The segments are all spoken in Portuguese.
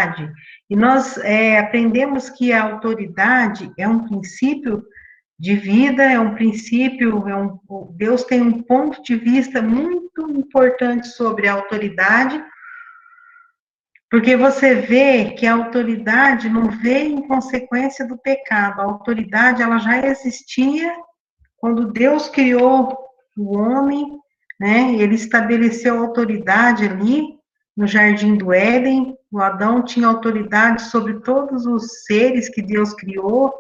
autoridade, e nós aprendemos que a autoridade é um princípio de vida, é um princípio, Deus tem um ponto de vista muito importante sobre a autoridade, porque você vê que a autoridade não veio em consequência do pecado, a autoridade ela já existia quando Deus criou o homem, né? Ele estabeleceu a autoridade ali no Jardim do Éden, o Adão tinha autoridade sobre todos os seres que Deus criou,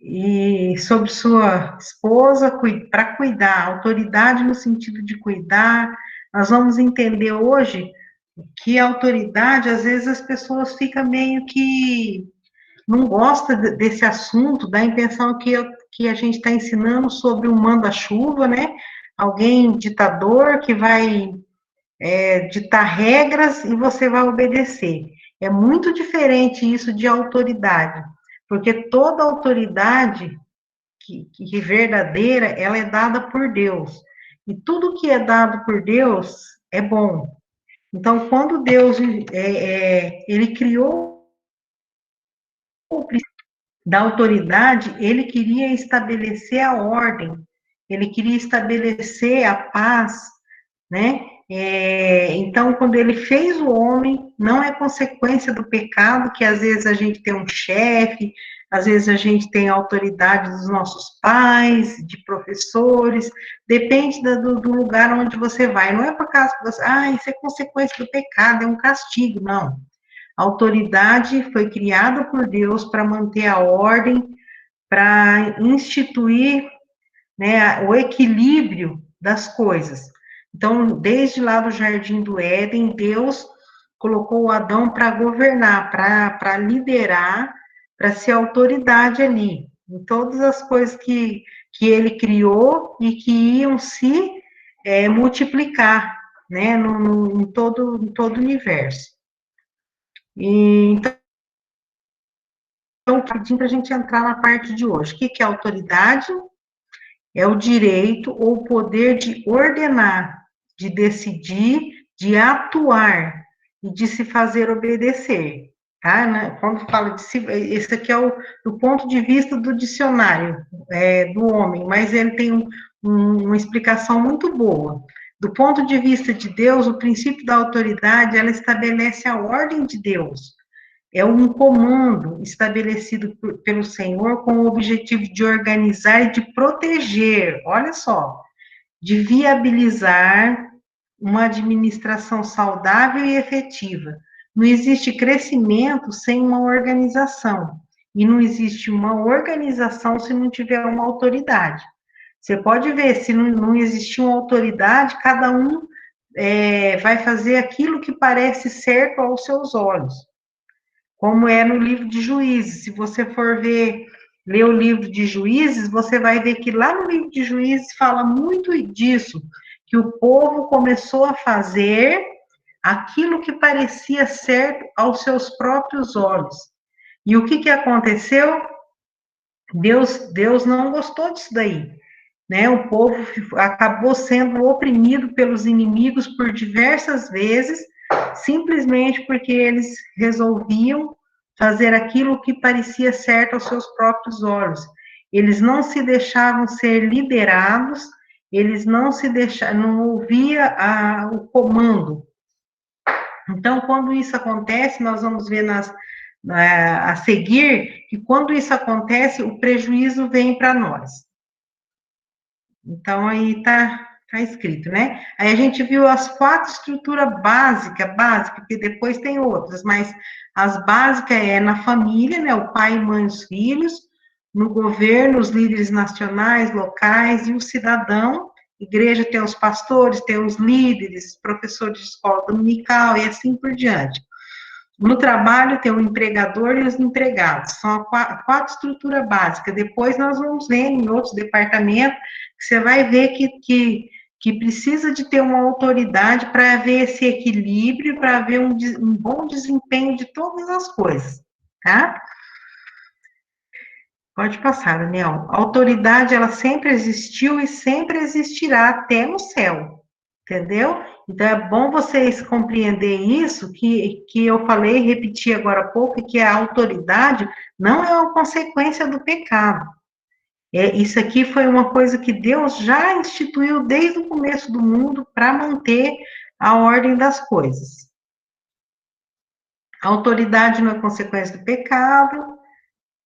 e sobre sua esposa, para cuidar, autoridade no sentido de cuidar. Nós vamos entender hoje que a autoridade, às vezes as pessoas ficam meio que não gostam desse assunto, dá a impressão que a gente está ensinando sobre um manda-chuva, né? Alguém ditador que vai ditar regras e você vai obedecer. É muito diferente isso de autoridade, porque toda autoridade que verdadeira, ela é dada por Deus. E tudo que é dado por Deus é bom. Então, quando Deus ele criou o princípio da autoridade, ele queria estabelecer a ordem, ele queria estabelecer a paz, né? Então, quando ele fez o homem, não é consequência do pecado, que às vezes a gente tem um chefe, às vezes a gente tem a autoridade dos nossos pais, de professores, depende do lugar onde você vai. Não é por causa que você, isso é consequência do pecado, é um castigo, não. A autoridade foi criada por Deus para manter a ordem, para instituir, né, o equilíbrio das coisas. Então, desde lá do Jardim do Éden, Deus colocou o Adão para governar, para liderar, para ser autoridade ali, em todas as coisas que ele criou e que iam se multiplicar, né, em todo o universo. Então, pedindo para a gente entrar na parte de hoje. O que é autoridade? É o direito ou o poder de ordenar, de decidir, de atuar e de se fazer obedecer. Tá? Quando fala de se, esse aqui é o ponto de vista do dicionário do homem, mas ele tem uma explicação muito boa. Do ponto de vista de Deus, o princípio da autoridade, ela estabelece a ordem de Deus. É um comando estabelecido pelo Senhor com o objetivo de organizar e de proteger, olha só, de viabilizar uma administração saudável e efetiva. Não existe crescimento sem uma organização, e não existe uma organização se não tiver uma autoridade. Você pode ver, se não existir uma autoridade, cada um vai fazer aquilo que parece certo aos seus olhos, como é no livro de Juízes. Se você for ler o livro de Juízes, você vai ver que lá no livro de Juízes fala muito disso, que o povo começou a fazer aquilo que parecia certo aos seus próprios olhos. E o que aconteceu? Deus não gostou disso daí, né? O povo acabou sendo oprimido pelos inimigos por diversas vezes, simplesmente porque eles resolviam fazer aquilo que parecia certo aos seus próprios olhos. Eles não se deixavam ser liderados, eles não se deixavam, não ouvia o comando. Então, quando isso acontece, nós vamos ver a seguir que quando isso acontece, o prejuízo vem para nós. Então, aí tá escrito, né? Aí a gente viu as 4 estruturas básicas, porque depois tem outras, mas as básicas é na família, né? O pai, mãe, os filhos, no governo, os líderes nacionais, locais e o cidadão. Igreja tem os pastores, tem os líderes, professores de escola dominical e assim por diante. No trabalho tem o empregador e os empregados, são a 4 estruturas básicas. Depois nós vamos ver em outros departamentos, que você vai ver que precisa de ter uma autoridade para haver esse equilíbrio, para haver um bom desempenho de todas as coisas, tá? Pode passar, Daniel. A autoridade, ela sempre existiu e sempre existirá até no céu, entendeu? Então, é bom vocês compreenderem isso, que eu falei, repeti agora há pouco, que a autoridade não é uma consequência do pecado. Isso aqui foi uma coisa que Deus já instituiu desde o começo do mundo para manter a ordem das coisas. A autoridade não é consequência do pecado,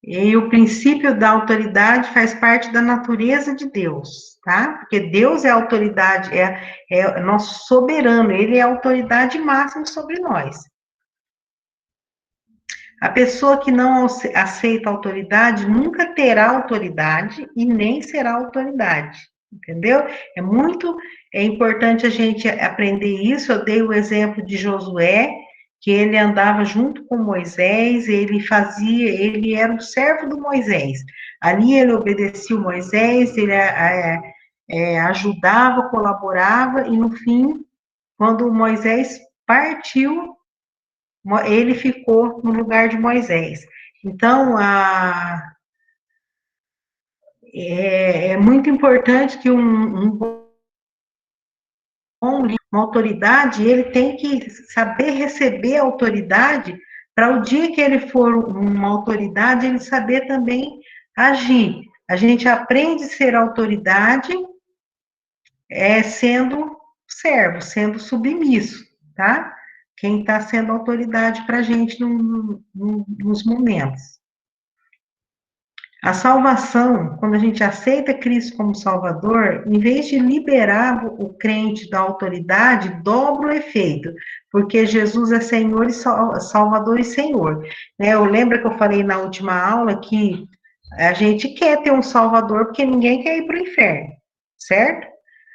e o princípio da autoridade faz parte da natureza de Deus, tá? Porque Deus é a autoridade, é nosso soberano, ele é a autoridade máxima sobre nós. A pessoa que não aceita a autoridade nunca terá autoridade e nem será autoridade, entendeu? É importante a gente aprender isso. Eu dei o exemplo de Josué, que ele andava junto com Moisés, ele era o servo do Moisés. Ali ele obedecia o Moisés, ele ajudava, colaborava, e no fim, quando Moisés partiu, ele ficou no lugar de Moisés. Então, é muito importante que uma autoridade, ele tem que saber receber a autoridade, para o dia que ele for uma autoridade, ele saber também agir. A gente aprende a ser autoridade sendo servo, sendo submisso, tá? Quem está sendo autoridade para a gente nos momentos. A salvação, quando a gente aceita Cristo como Salvador, em vez de liberar o crente da autoridade, dobra o efeito, porque Jesus é Senhor e Salvador e Senhor. Eu lembro que eu falei na última aula que a gente quer ter um Salvador, porque ninguém quer ir para o inferno, certo?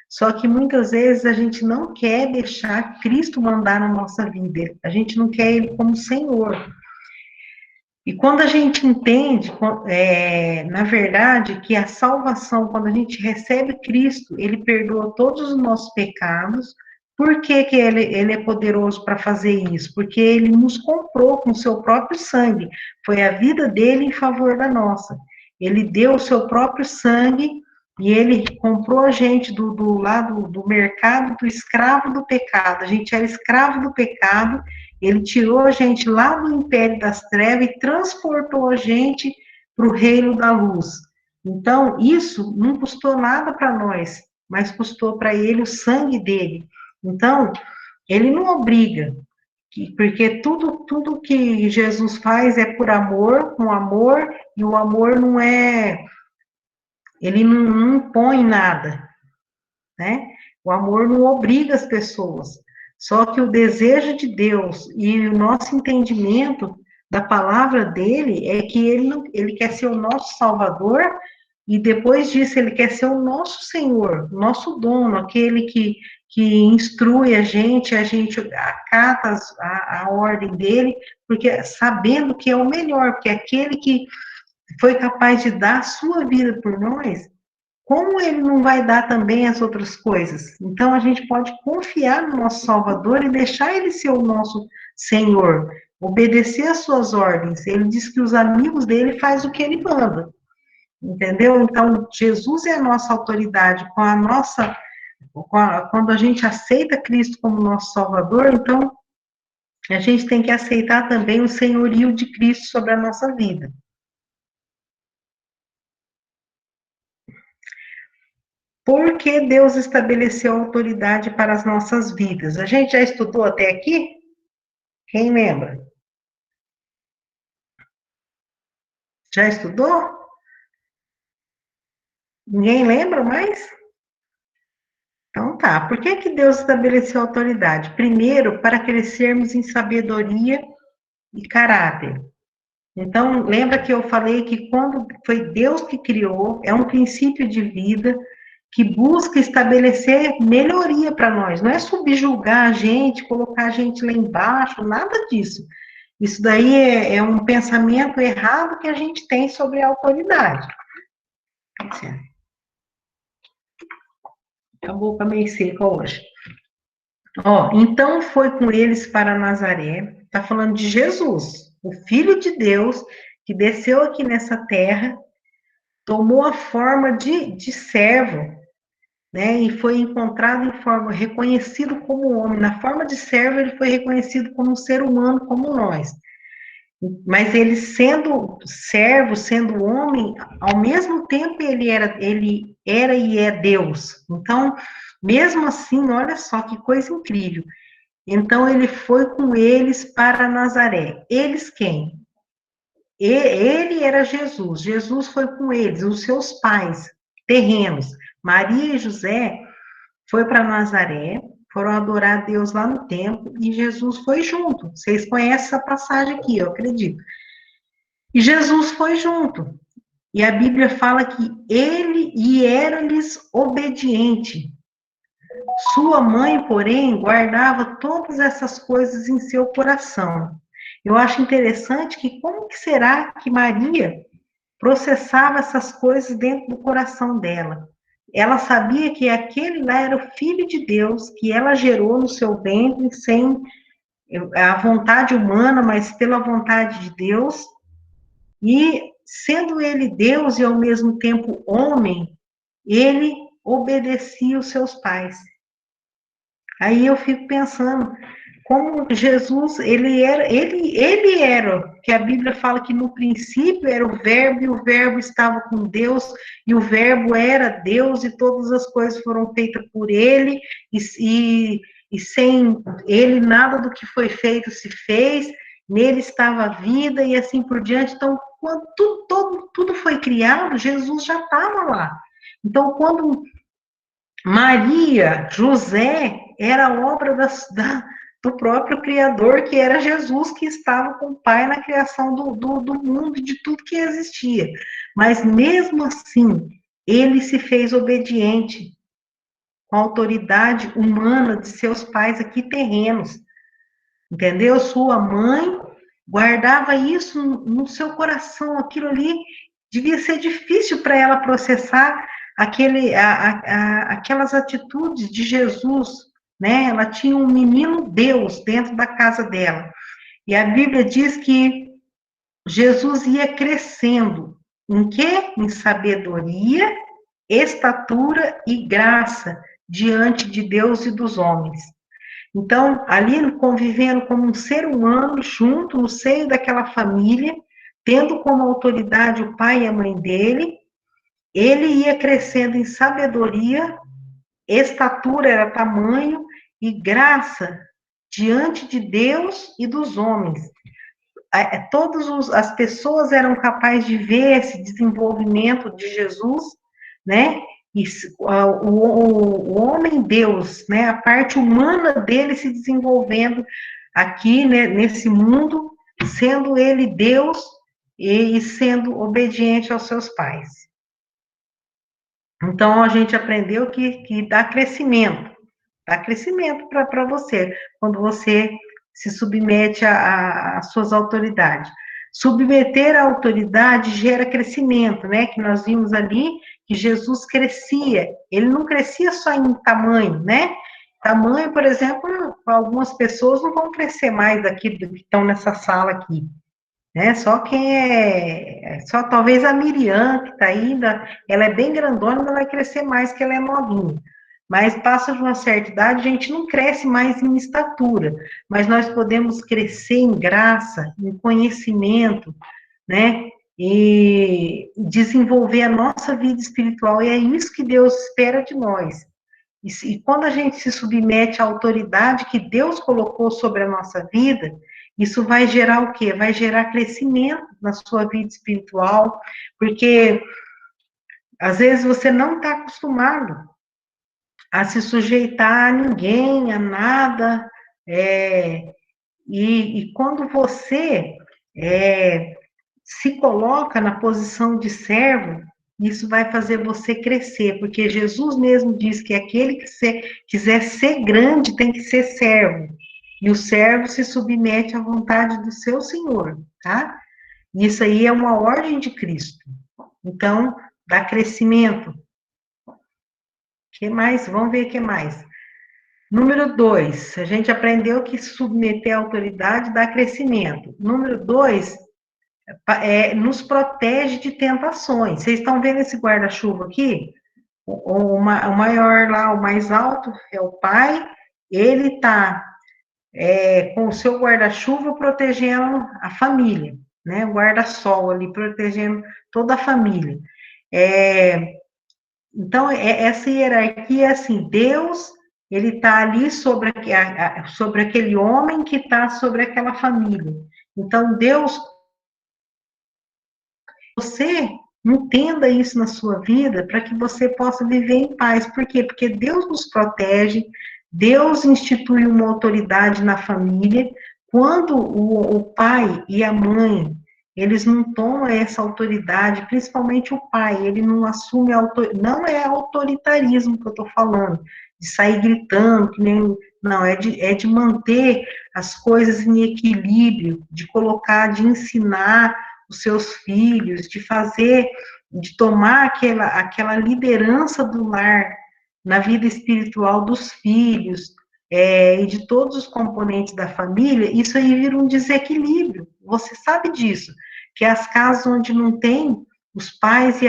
Só que muitas vezes a gente não quer deixar Cristo mandar na nossa vida, a gente não quer Ele como Senhor. E quando a gente entende, na verdade, que a salvação, quando a gente recebe Cristo, Ele perdoa todos os nossos pecados. Por que ele é poderoso para fazer isso? Porque Ele nos comprou com o seu próprio sangue. Foi a vida dele em favor da nossa. Ele deu o seu próprio sangue e Ele comprou a gente do lado do mercado do escravo do pecado. A gente era escravo do pecado. Ele tirou a gente lá do império das trevas e transportou a gente para o reino da luz. Então, isso não custou nada para nós, mas custou para ele o sangue dele. Então, ele não obriga, porque tudo que Jesus faz é por amor, com amor, e o amor não é, ele não impõe nada, né? O amor não obriga as pessoas. Só que o desejo de Deus e o nosso entendimento da palavra dele é que ele quer ser o nosso Salvador, e depois disso ele quer ser o nosso Senhor, o nosso dono, aquele que instrui a gente acata a ordem dele, porque sabendo que é o melhor, porque aquele que foi capaz de dar a sua vida por nós, como ele não vai dar também as outras coisas? Então, a gente pode confiar no nosso Salvador e deixar ele ser o nosso Senhor, obedecer às suas ordens. Ele diz que os amigos dele fazem o que ele manda, entendeu? Então, Jesus é a nossa autoridade, quando a gente aceita Cristo como nosso Salvador, então, a gente tem que aceitar também o senhorio de Cristo sobre a nossa vida. Por que Deus estabeleceu autoridade para as nossas vidas? A gente já estudou até aqui? Quem lembra? Já estudou? Ninguém lembra mais? Então tá. Por que Deus estabeleceu autoridade? Primeiro, para crescermos em sabedoria e caráter. Então, lembra que eu falei que quando foi Deus que criou, é um princípio de vida que busca estabelecer melhoria para nós. Não é subjugar a gente, colocar a gente lá embaixo, nada disso. Isso daí é um pensamento errado que a gente tem sobre a autoridade. A boca meio seca hoje. Então foi com eles para Nazaré, está falando de Jesus, o Filho de Deus, que desceu aqui nessa terra, tomou a forma de servo, né? E foi encontrado em forma, reconhecido como homem. Na forma de servo, ele foi reconhecido como um ser humano como nós. Mas ele sendo servo, sendo homem, ao mesmo tempo ele era e é Deus. Então, mesmo assim, olha só que coisa incrível. Então ele foi com eles para Nazaré. Eles quem? Ele era Jesus. Jesus foi com eles, os seus pais terrenos. Maria e José foi para Nazaré, foram adorar a Deus lá no templo e Jesus foi junto. Vocês conhecem essa passagem aqui, eu acredito. E Jesus foi junto. E a Bíblia fala que ele era-lhes obediente. Sua mãe, porém, guardava todas essas coisas em seu coração. Eu acho interessante que como que será que Maria processava essas coisas dentro do coração dela? Ela sabia que aquele lá era o Filho de Deus, que ela gerou no seu ventre sem a vontade humana, mas pela vontade de Deus. E sendo ele Deus e ao mesmo tempo homem, ele obedecia os seus pais. Aí eu fico pensando como Jesus, ele era, que a Bíblia fala que no princípio era o verbo, e o verbo estava com Deus, e o verbo era Deus, e todas as coisas foram feitas por ele, e sem ele nada do que foi feito se fez, nele estava a vida, e assim por diante. Então, quando tudo foi criado, Jesus já estava lá. Então, quando Maria, José, era obra do próprio Criador, que era Jesus, que estava com o Pai na criação do mundo, de tudo que existia. Mas mesmo assim, ele se fez obediente com a autoridade humana de seus pais aqui terrenos. Entendeu? Sua mãe guardava isso no seu coração, aquilo ali devia ser difícil para ela processar aquelas atitudes de Jesus, né? Ela tinha um menino Deus dentro da casa dela. E a Bíblia diz que Jesus ia crescendo. Em quê? Em sabedoria, estatura e graça diante de Deus e dos homens. Então, ali convivendo como um ser humano, junto, no seio daquela família, tendo como autoridade o pai e a mãe dele, ele ia crescendo em sabedoria, estatura era tamanho e graça diante de Deus e dos homens. Todas as pessoas eram capazes de ver esse desenvolvimento de Jesus, né? E o homem Deus, né? A parte humana dele se desenvolvendo aqui, né? Nesse mundo, sendo ele Deus e sendo obediente aos seus pais. Então a gente aprendeu que dá crescimento para você, quando você se submete às suas autoridades. Submeter a autoridade gera crescimento, né? Que nós vimos ali que Jesus crescia, ele não crescia só em tamanho, né? Tamanho, por exemplo, algumas pessoas não vão crescer mais aqui do que estão nessa sala aqui, né? Só quem só talvez a Miriam, que está ainda, ela é bem grandona, ela vai crescer mais que ela é novinha. Mas passa de uma certa idade, a gente não cresce mais em estatura, mas nós podemos crescer em graça, em conhecimento, né? E desenvolver a nossa vida espiritual, e é isso que Deus espera de nós. E quando a gente se submete à autoridade que Deus colocou sobre a nossa vida, isso vai gerar o quê? Vai gerar crescimento na sua vida espiritual, porque às vezes você não está acostumado a se sujeitar a ninguém, a nada, e quando você se coloca na posição de servo, isso vai fazer você crescer, porque Jesus mesmo diz que aquele que quiser ser grande tem que ser servo, e o servo se submete à vontade do seu Senhor, tá? Isso aí é uma ordem de Cristo. Então, dá crescimento. O que mais? Vamos ver o que mais. Número 2, a gente aprendeu que submeter à autoridade dá crescimento. Número 2, nos protege de tentações. Vocês estão vendo esse guarda-chuva aqui? o maior lá, o mais alto, é o pai, ele está com o seu guarda-chuva protegendo a família, né? O guarda-sol ali protegendo toda a família. Então, essa hierarquia, assim, Deus, ele está ali sobre aquele homem que está sobre aquela família. Então, Deus, você entenda isso na sua vida para que você possa viver em paz. Por quê? Porque Deus nos protege, Deus institui uma autoridade na família. Quando o pai e a mãe, eles não tomam essa autoridade, principalmente o pai, ele não assume não é autoritarismo que eu estou falando, de sair gritando, que nem, não, é de manter as coisas em equilíbrio, de colocar, de ensinar os seus filhos, de fazer, de tomar aquela liderança do lar na vida espiritual dos filhos, e de todos os componentes da família, isso aí vira um desequilíbrio. Você sabe disso, que as casas onde não tem, os pais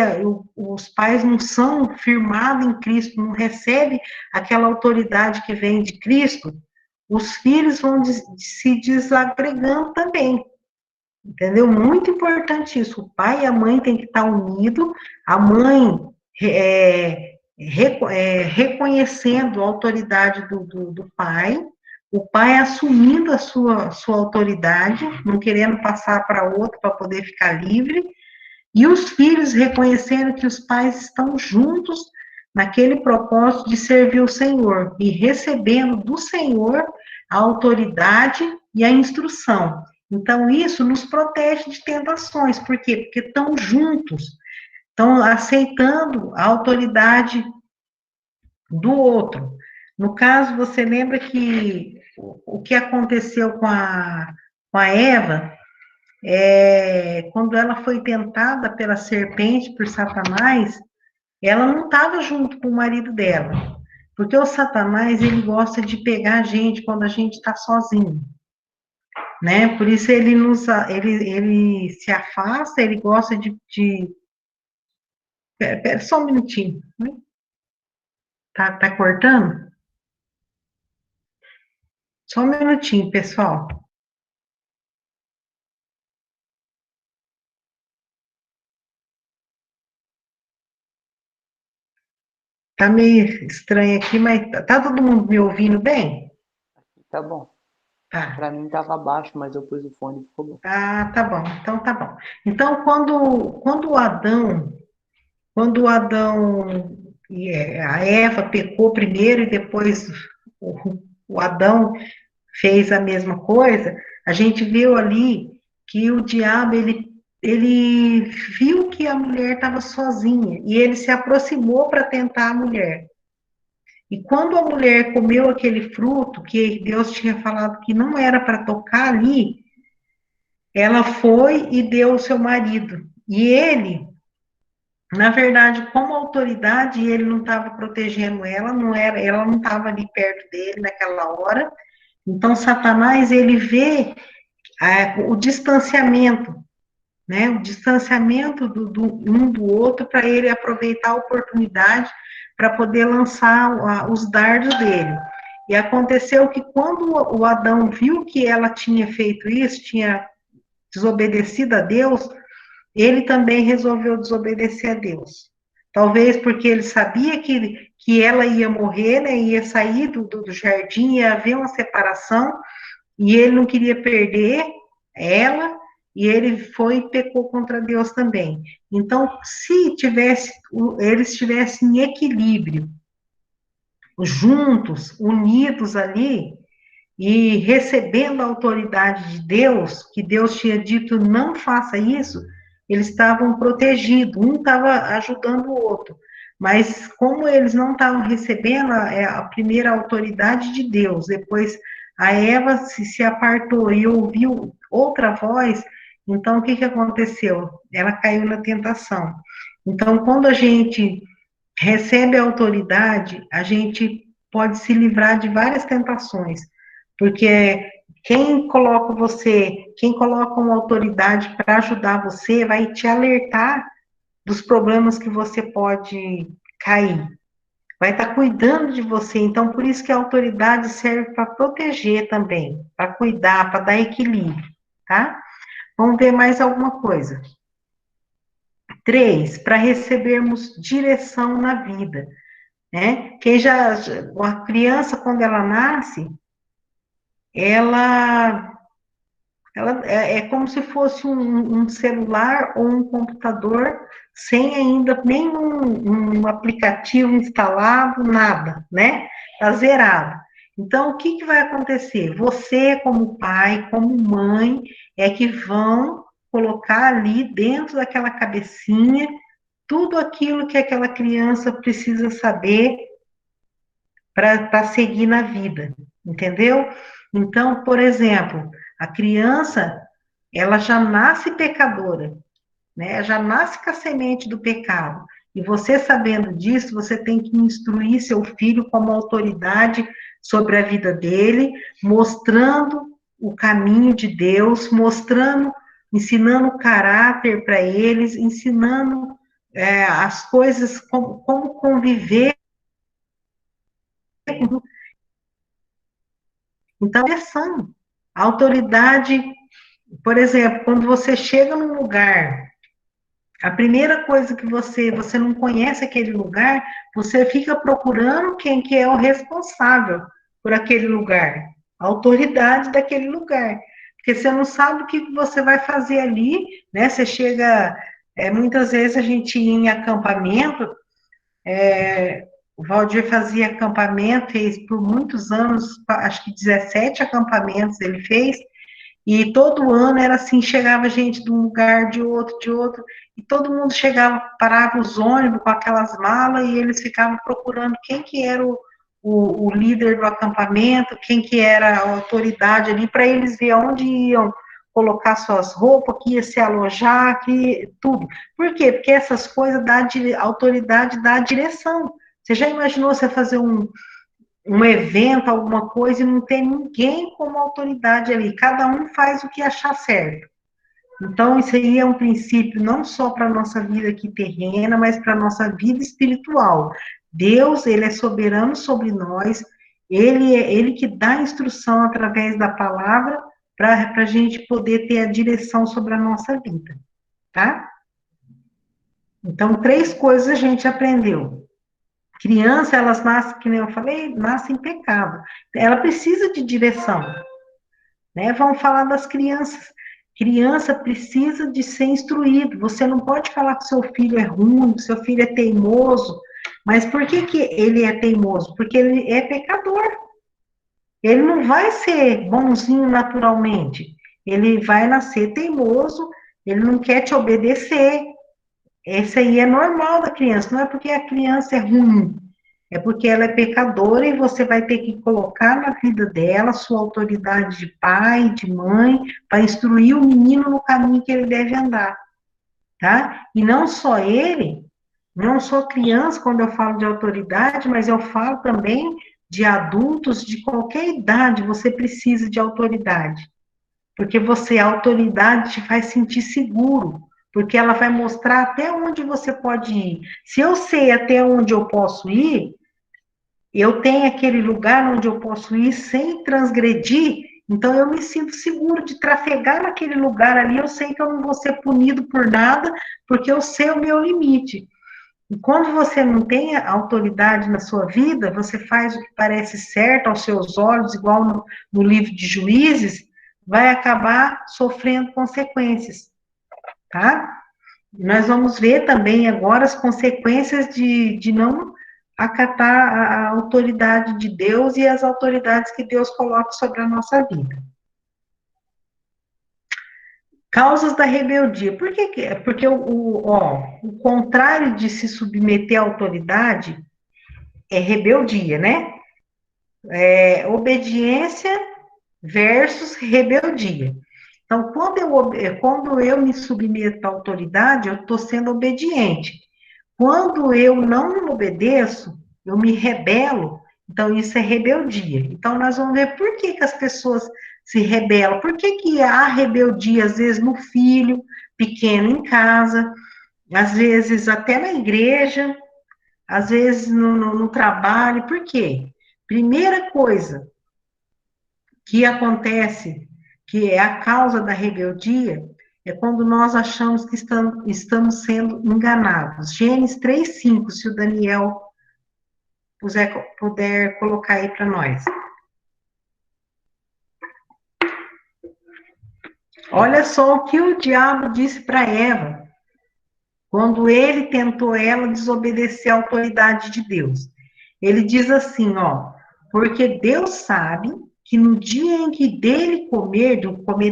não são firmados em Cristo, não recebem aquela autoridade que vem de Cristo, os filhos vão se desagregando também. Entendeu? Muito importante isso. O pai e a mãe têm que estar unidos, a mãe reconhecendo a autoridade do pai, o pai assumindo a sua autoridade, não querendo passar para outro para poder ficar livre, e os filhos reconhecendo que os pais estão juntos naquele propósito de servir o Senhor e recebendo do Senhor a autoridade e a instrução. Então, isso nos protege de tentações. Por quê? Porque estão juntos, estão aceitando a autoridade do outro. No caso, você lembra que o que aconteceu com a Eva, quando ela foi tentada pela serpente, por Satanás, ela não estava junto com o marido dela. Porque o Satanás, ele gosta de pegar a gente quando a gente está sozinho, né? Por isso ele se afasta, ele gosta de. Pera só um minutinho, né? Tá cortando? Só um minutinho, pessoal. Tá meio estranho aqui, mas tá todo mundo me ouvindo bem? Tá bom. Tá. Pra mim tava baixo, mas eu pus o fone e ficou bom. Ah, tá bom. Então tá bom. Então, quando a Eva pecou primeiro e depois o Adão fez a mesma coisa, a gente viu ali que o diabo, ele viu que a mulher estava sozinha e ele se aproximou para tentar a mulher. E quando a mulher comeu aquele fruto que Deus tinha falado que não era para tocar ali, ela foi e deu ao seu marido. E ele, na verdade, como autoridade, ele não estava protegendo ela, ela não estava ali perto dele naquela hora. Então, Satanás, ele vê o distanciamento, né? O distanciamento um do outro para ele aproveitar a oportunidade para poder lançar os dardos dele. E aconteceu que quando o Adão viu que ela tinha feito isso, tinha desobedecido a Deus, ele também resolveu desobedecer a Deus. Talvez porque ele sabia que ela ia morrer, né, ia sair do jardim, ia haver uma separação, e ele não queria perder ela, e ele foi e pecou contra Deus também. Então, se eles estivessem em equilíbrio, juntos, unidos ali, e recebendo a autoridade de Deus, que Deus tinha dito não faça isso, eles estavam protegidos, um estava ajudando o outro. Mas como eles não estavam recebendo a primeira autoridade de Deus, depois a Eva se apartou e ouviu outra voz, então o que aconteceu? Ela caiu na tentação. Então, quando a gente recebe a autoridade, a gente pode se livrar de várias tentações, porque quem coloca uma autoridade para ajudar você, vai te alertar dos problemas que você pode cair. Vai estar cuidando de você. Então, por isso que a autoridade serve para proteger também, para cuidar, para dar equilíbrio, tá? Vamos ver mais alguma coisa. 3, para recebermos direção na vida, né? A criança, quando ela nasce, ela é como se fosse um celular ou um computador sem ainda nenhum aplicativo instalado, nada, né? Está zerado. Então, o que vai acontecer? Você, como pai, como mãe, é que vão colocar ali dentro daquela cabecinha tudo aquilo que aquela criança precisa saber para seguir na vida, entendeu? Então, por exemplo, a criança, ela já nasce pecadora, né? Já nasce com a semente do pecado. E você sabendo disso, você tem que instruir seu filho como autoridade sobre a vida dele, mostrando o caminho de Deus, mostrando, ensinando o caráter para eles, ensinando as coisas, como conviver. Então, direção. A autoridade, por exemplo, quando você chega num lugar, a primeira coisa que você não conhece aquele lugar, você fica procurando quem que é o responsável por aquele lugar, a autoridade daquele lugar. Porque você não sabe o que você vai fazer ali, né? Você chega, muitas vezes a gente ia em acampamento, o Valdir fazia acampamento, fez por muitos anos, acho que 17 acampamentos ele fez, e todo ano era assim, chegava gente de um lugar, de outro, e todo mundo chegava, parava os ônibus com aquelas malas, e eles ficavam procurando quem que era o líder do acampamento, quem que era a autoridade ali, para eles ver onde iam colocar suas roupas, que ia se alojar, que tudo. Por quê? Porque essas coisas a autoridade dá a direção. Você já imaginou você fazer um evento, alguma coisa, e não tem ninguém como autoridade ali. Cada um faz o que achar certo. Então, isso aí é um princípio não só para a nossa vida aqui terrena, mas para a nossa vida espiritual. Deus, ele é soberano sobre nós, ele que dá instrução através da palavra para a gente poder ter a direção sobre a nossa vida, tá? Então, 3 coisas a gente aprendeu. Criança, elas nascem, que nem eu falei, nascem em pecado. Ela precisa de direção, né? Vamos falar das crianças. Criança precisa de ser instruído. Você não pode falar que seu filho é ruim, que seu filho é teimoso. Mas por que ele é teimoso? Porque ele é pecador. Ele não vai ser bonzinho naturalmente. Ele vai nascer teimoso, ele não quer te obedecer. Esse aí é normal da criança, não é porque a criança é ruim, é porque ela é pecadora e você vai ter que colocar na vida dela sua autoridade de pai, de mãe, para instruir o menino no caminho que ele deve andar, tá? E não só ele, não só criança, quando eu falo de autoridade, mas eu falo também de adultos de qualquer idade, você precisa de autoridade. Porque a autoridade te faz sentir seguro, porque ela vai mostrar até onde você pode ir. Se eu sei até onde eu posso ir, eu tenho aquele lugar onde eu posso ir sem transgredir, então eu me sinto seguro de trafegar naquele lugar ali, eu sei que eu não vou ser punido por nada, porque eu sei o meu limite. E quando você não tem autoridade na sua vida, você faz o que parece certo aos seus olhos, igual no livro de Juízes, vai acabar sofrendo consequências, tá? Nós vamos ver também agora as consequências de não acatar a autoridade de Deus e as autoridades que Deus coloca sobre a nossa vida. Causas da rebeldia. Por que é? Porque o contrário de se submeter à autoridade é rebeldia, né? É obediência versus rebeldia. Então, quando eu me submeto à autoridade, eu estou sendo obediente. Quando eu não obedeço, eu me rebelo, então isso é rebeldia. Então, nós vamos ver por que as pessoas se rebelam, por que há rebeldia, às vezes, no filho pequeno em casa, às vezes até na igreja, às vezes no trabalho. Por quê? Primeira coisa que acontece, que é a causa da rebeldia, é quando nós achamos que estamos sendo enganados. Gênesis 3:5, se o Daniel puder colocar aí para nós. Olha só o que o diabo disse para Eva, quando ele tentou ela desobedecer à autoridade de Deus. Ele diz assim, ó, porque Deus sabe que no dia em que dele comer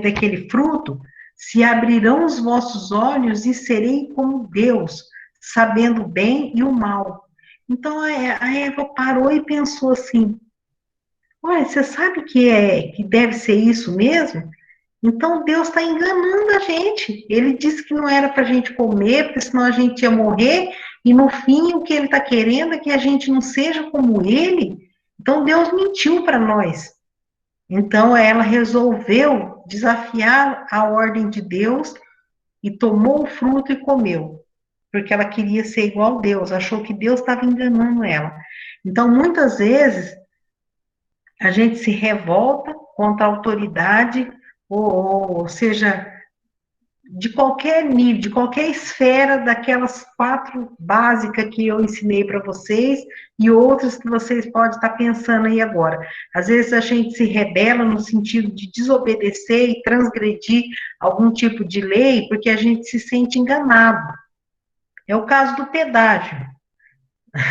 daquele fruto, se abrirão os vossos olhos e serei como Deus, sabendo o bem e o mal. Então a Eva parou e pensou assim, olha, você sabe que deve ser isso mesmo? Então Deus está enganando a gente. Ele disse que não era para a gente comer, porque senão a gente ia morrer, e no fim o que ele está querendo é que a gente não seja como ele. Então Deus mentiu para nós. Então ela resolveu desafiar a ordem de Deus e tomou o fruto e comeu, porque ela queria ser igual a Deus, achou que Deus estava enganando ela. Então muitas vezes a gente se revolta contra a autoridade, ou seja, de qualquer nível, de qualquer esfera daquelas 4 básicas que eu ensinei para vocês e outras que vocês podem estar pensando aí agora. Às vezes a gente se rebela no sentido de desobedecer e transgredir algum tipo de lei porque a gente se sente enganado. É o caso do pedágio.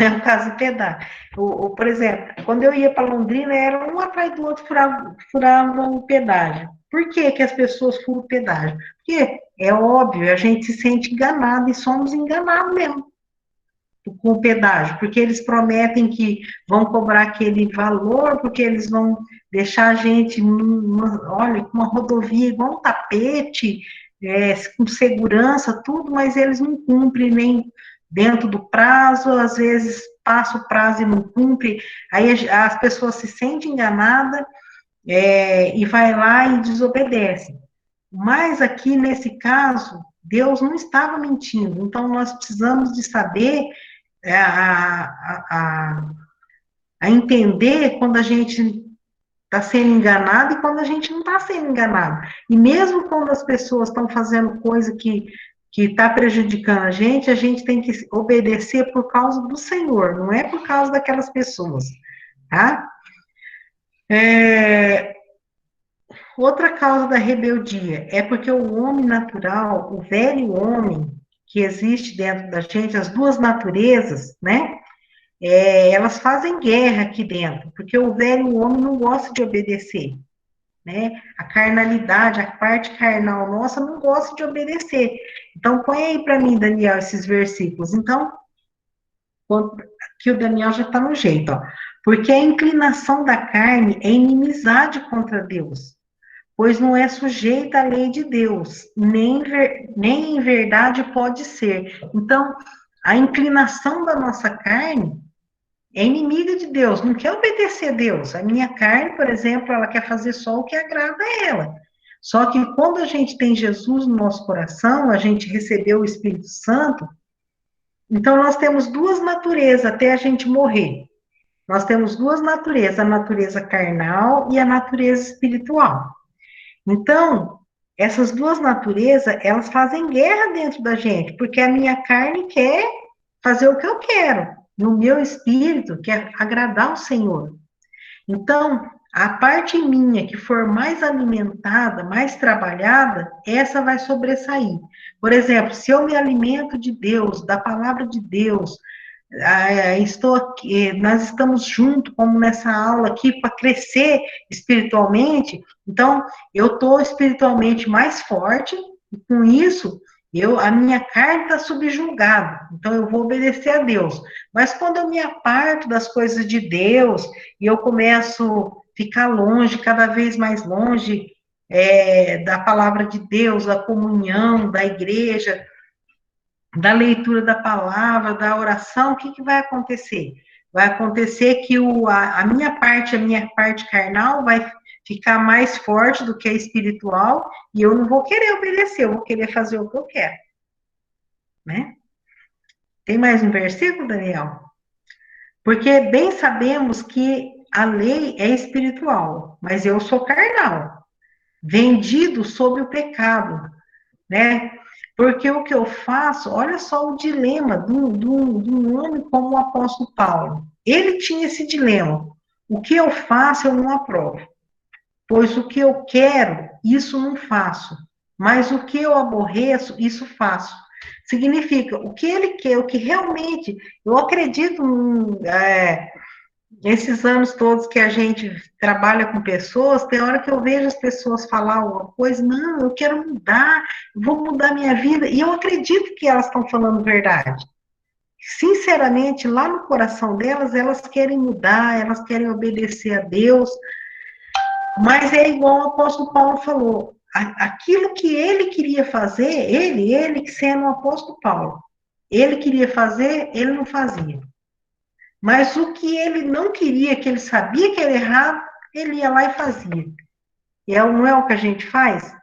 É o caso do pedágio. Por exemplo, quando eu ia para Londrina, era um atrás do outro furava o pedágio. Por que que as pessoas furam o pedágio? Porque é óbvio, a gente se sente enganado e somos enganados mesmo com o pedágio, porque eles prometem que vão cobrar aquele valor, porque eles vão deixar a gente, olha, com uma rodovia igual um tapete, com segurança, tudo, mas eles não cumprem nem dentro do prazo, às vezes passa o prazo e não cumpre, aí as pessoas se sentem enganadas e vai lá e desobedece. Mas aqui, nesse caso, Deus não estava mentindo, então nós precisamos de saber a entender quando a gente está sendo enganado e quando a gente não está sendo enganado. E mesmo quando as pessoas estão fazendo coisa que está prejudicando a gente tem que obedecer por causa do Senhor, não é por causa daquelas pessoas, tá? Outra causa da rebeldia é porque o homem natural, o velho homem que existe dentro da gente, as duas naturezas, né? Elas fazem guerra aqui dentro, porque o velho homem não gosta de obedecer, né? A carnalidade, a parte carnal nossa não gosta de obedecer. Então, põe aí para mim, Daniel, esses versículos. Então, que o Daniel já está no jeito, ó. Porque a inclinação da carne é inimizade contra Deus, pois não é sujeita à lei de Deus, nem em verdade pode ser. Então, a inclinação da nossa carne é inimiga de Deus, não quer obedecer a Deus. A minha carne, por exemplo, ela quer fazer só o que agrada a ela. Só que quando a gente tem Jesus no nosso coração, a gente recebeu o Espírito Santo, então nós temos duas naturezas até a gente morrer. Nós temos duas naturezas, a natureza carnal e a natureza espiritual. Então, essas duas naturezas, elas fazem guerra dentro da gente, porque a minha carne quer fazer o que eu quero, no meu espírito quer agradar o Senhor. Então, a parte minha que for mais alimentada, mais trabalhada, essa vai sobressair. Por exemplo, se eu me alimento de Deus, da palavra de Deus, estou aqui, nós estamos juntos, como nessa aula aqui, para crescer espiritualmente. Então, eu estou espiritualmente mais forte, e com isso, a minha carne está subjugada, então eu vou obedecer a Deus. Mas quando eu me aparto das coisas de Deus, e eu começo a ficar longe, cada vez mais longe, da palavra de Deus, da comunhão, da igreja, da leitura da palavra, da oração, o que vai acontecer? Vai acontecer que a minha parte carnal vai ficar mais forte do que a espiritual, e eu não vou querer obedecer, eu vou querer fazer o que eu quero, né? Tem mais um versículo, Daniel? Porque bem sabemos que a lei é espiritual, mas eu sou carnal, vendido sob o pecado, né? Porque o que eu faço, olha só o dilema de um homem como o apóstolo Paulo. Ele tinha esse dilema. O que eu faço, eu não aprovo. Pois o que eu quero, isso não faço. Mas o que eu aborreço, isso faço. Significa, o que ele quer, o que realmente, eu acredito esses anos todos que a gente trabalha com pessoas, tem hora que eu vejo as pessoas falar alguma coisa, não, eu quero mudar, vou mudar minha vida, e eu acredito que elas estão falando verdade. Sinceramente, lá no coração delas, elas querem mudar, elas querem obedecer a Deus, mas é igual o apóstolo Paulo falou, aquilo que ele queria fazer, ele que sendo o apóstolo Paulo, ele queria fazer, ele não fazia. Mas o que ele não queria, que ele sabia que era errado, ele ia lá e fazia. E não é o que a gente faz?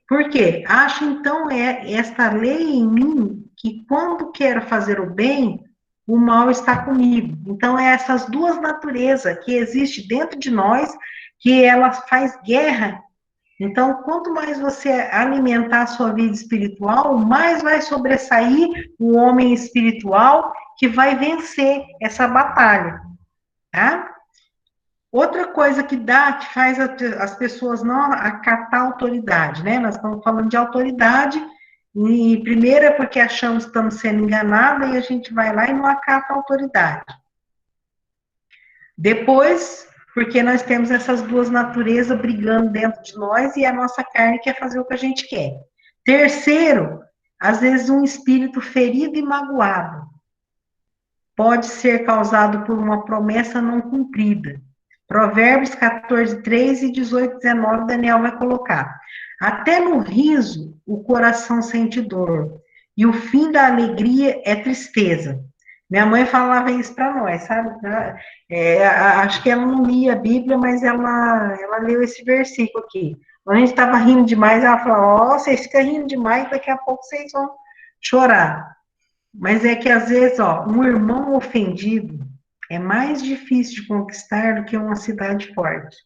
Por quê? Acho, então, esta lei em mim, que quando quero fazer o bem, o mal está comigo. Então, é essas duas naturezas que existem dentro de nós, que ela faz guerra. Então, quanto mais você alimentar a sua vida espiritual, mais vai sobressair o homem espiritual que vai vencer essa batalha, tá? Outra coisa que dá, que faz as pessoas não acatar a autoridade, né? Nós estamos falando de autoridade, e primeiro é porque achamos que estamos sendo enganados e a gente vai lá e não acata a autoridade. Depois, porque nós temos essas duas naturezas brigando dentro de nós e a nossa carne quer fazer o que a gente quer. Terceiro, às vezes um espírito ferido e magoado pode ser causado por uma promessa não cumprida. Provérbios 14, 3 e 18, 19, Daniel vai colocar. Até no riso o coração sente dor, e o fim da alegria é tristeza. Minha mãe falava isso para nós, sabe? Acho que ela não lia a Bíblia, mas ela leu esse versículo aqui. Quando a gente estava rindo demais, ela falou: ó, vocês ficam rindo demais, daqui a pouco vocês vão chorar. Mas é que às vezes, ó, um irmão ofendido é mais difícil de conquistar do que uma cidade forte.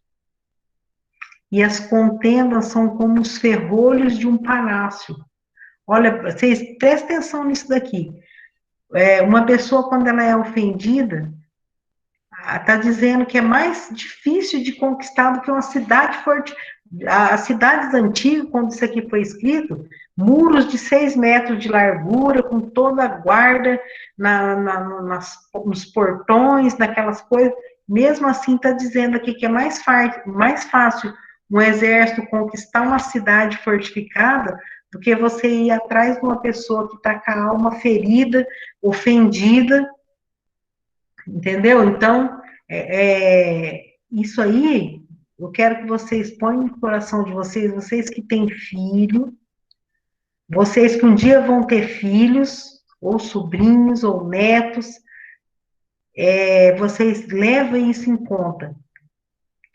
E as contendas são como os ferrolhos de um palácio. Olha, vocês prestem atenção nisso daqui. Uma pessoa, quando ela é ofendida, está dizendo que é mais difícil de conquistar do que uma cidade forte. As cidades antigas, quando isso aqui foi escrito, muros de 6 metros de largura, com toda a guarda nos portões, naquelas coisas. Mesmo assim, está dizendo aqui que é mais fácil um exército conquistar uma cidade fortificada do que você ir atrás de uma pessoa que está com a alma ferida, ofendida, entendeu? Então, isso aí, eu quero que vocês ponham no coração de vocês, vocês que têm filho, vocês que um dia vão ter filhos, ou sobrinhos, ou netos, vocês levem isso em conta.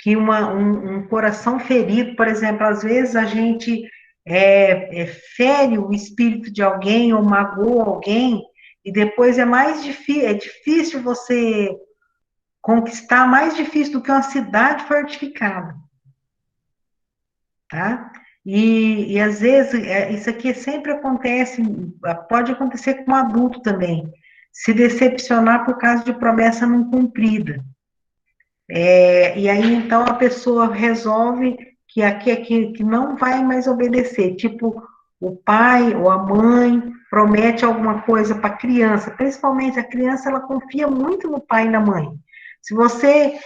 Que um coração ferido, por exemplo, às vezes a gente fere o espírito de alguém, ou magoa alguém, e depois é difícil você conquistar, mais difícil do que uma cidade fortificada, tá? E às vezes, isso aqui sempre acontece, pode acontecer com um adulto também, se decepcionar por causa de promessa não cumprida. E aí, então, a pessoa resolve que não vai mais obedecer, tipo, o pai ou a mãe promete alguma coisa para a criança, principalmente a criança, ela confia muito no pai e na mãe. Se você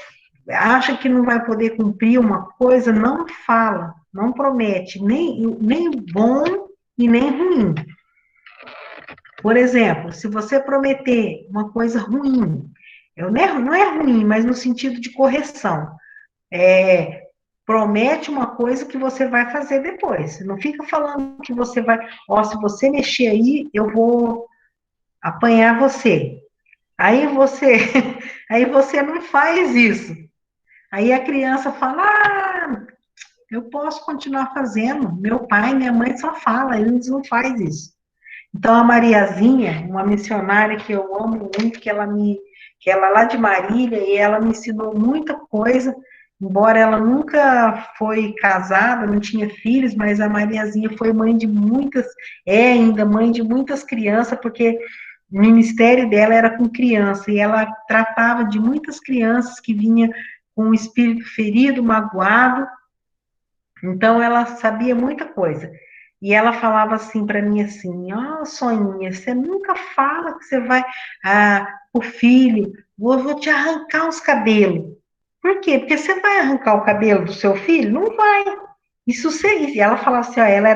acha que não vai poder cumprir uma coisa, não fala, não promete, nem bom e nem ruim. Por exemplo, se você prometer uma coisa ruim, não é ruim, mas no sentido de correção, promete uma coisa que você vai fazer depois. Não fica falando que você vai, se você mexer aí, eu vou apanhar você. Aí você, aí você não faz isso. Aí a criança fala, eu posso continuar fazendo. Meu pai e minha mãe só falam, eles não fazem isso. Então, a Mariazinha, uma missionária que eu amo muito, que que ela é lá de Marília, e ela me ensinou muita coisa, embora ela nunca foi casada, não tinha filhos, mas a Mariazinha foi mãe de muitas, é ainda mãe de muitas crianças, porque o ministério dela era com criança, e ela tratava de muitas crianças que vinham com o espírito ferido, magoado, então ela sabia muita coisa. E ela falava assim para mim assim, ó, Soninha, você nunca fala que você vai, o filho, vou te arrancar os cabelos. Por quê? Porque você vai arrancar o cabelo do seu filho? Não vai. Isso seria. Ela falava assim, ó, ela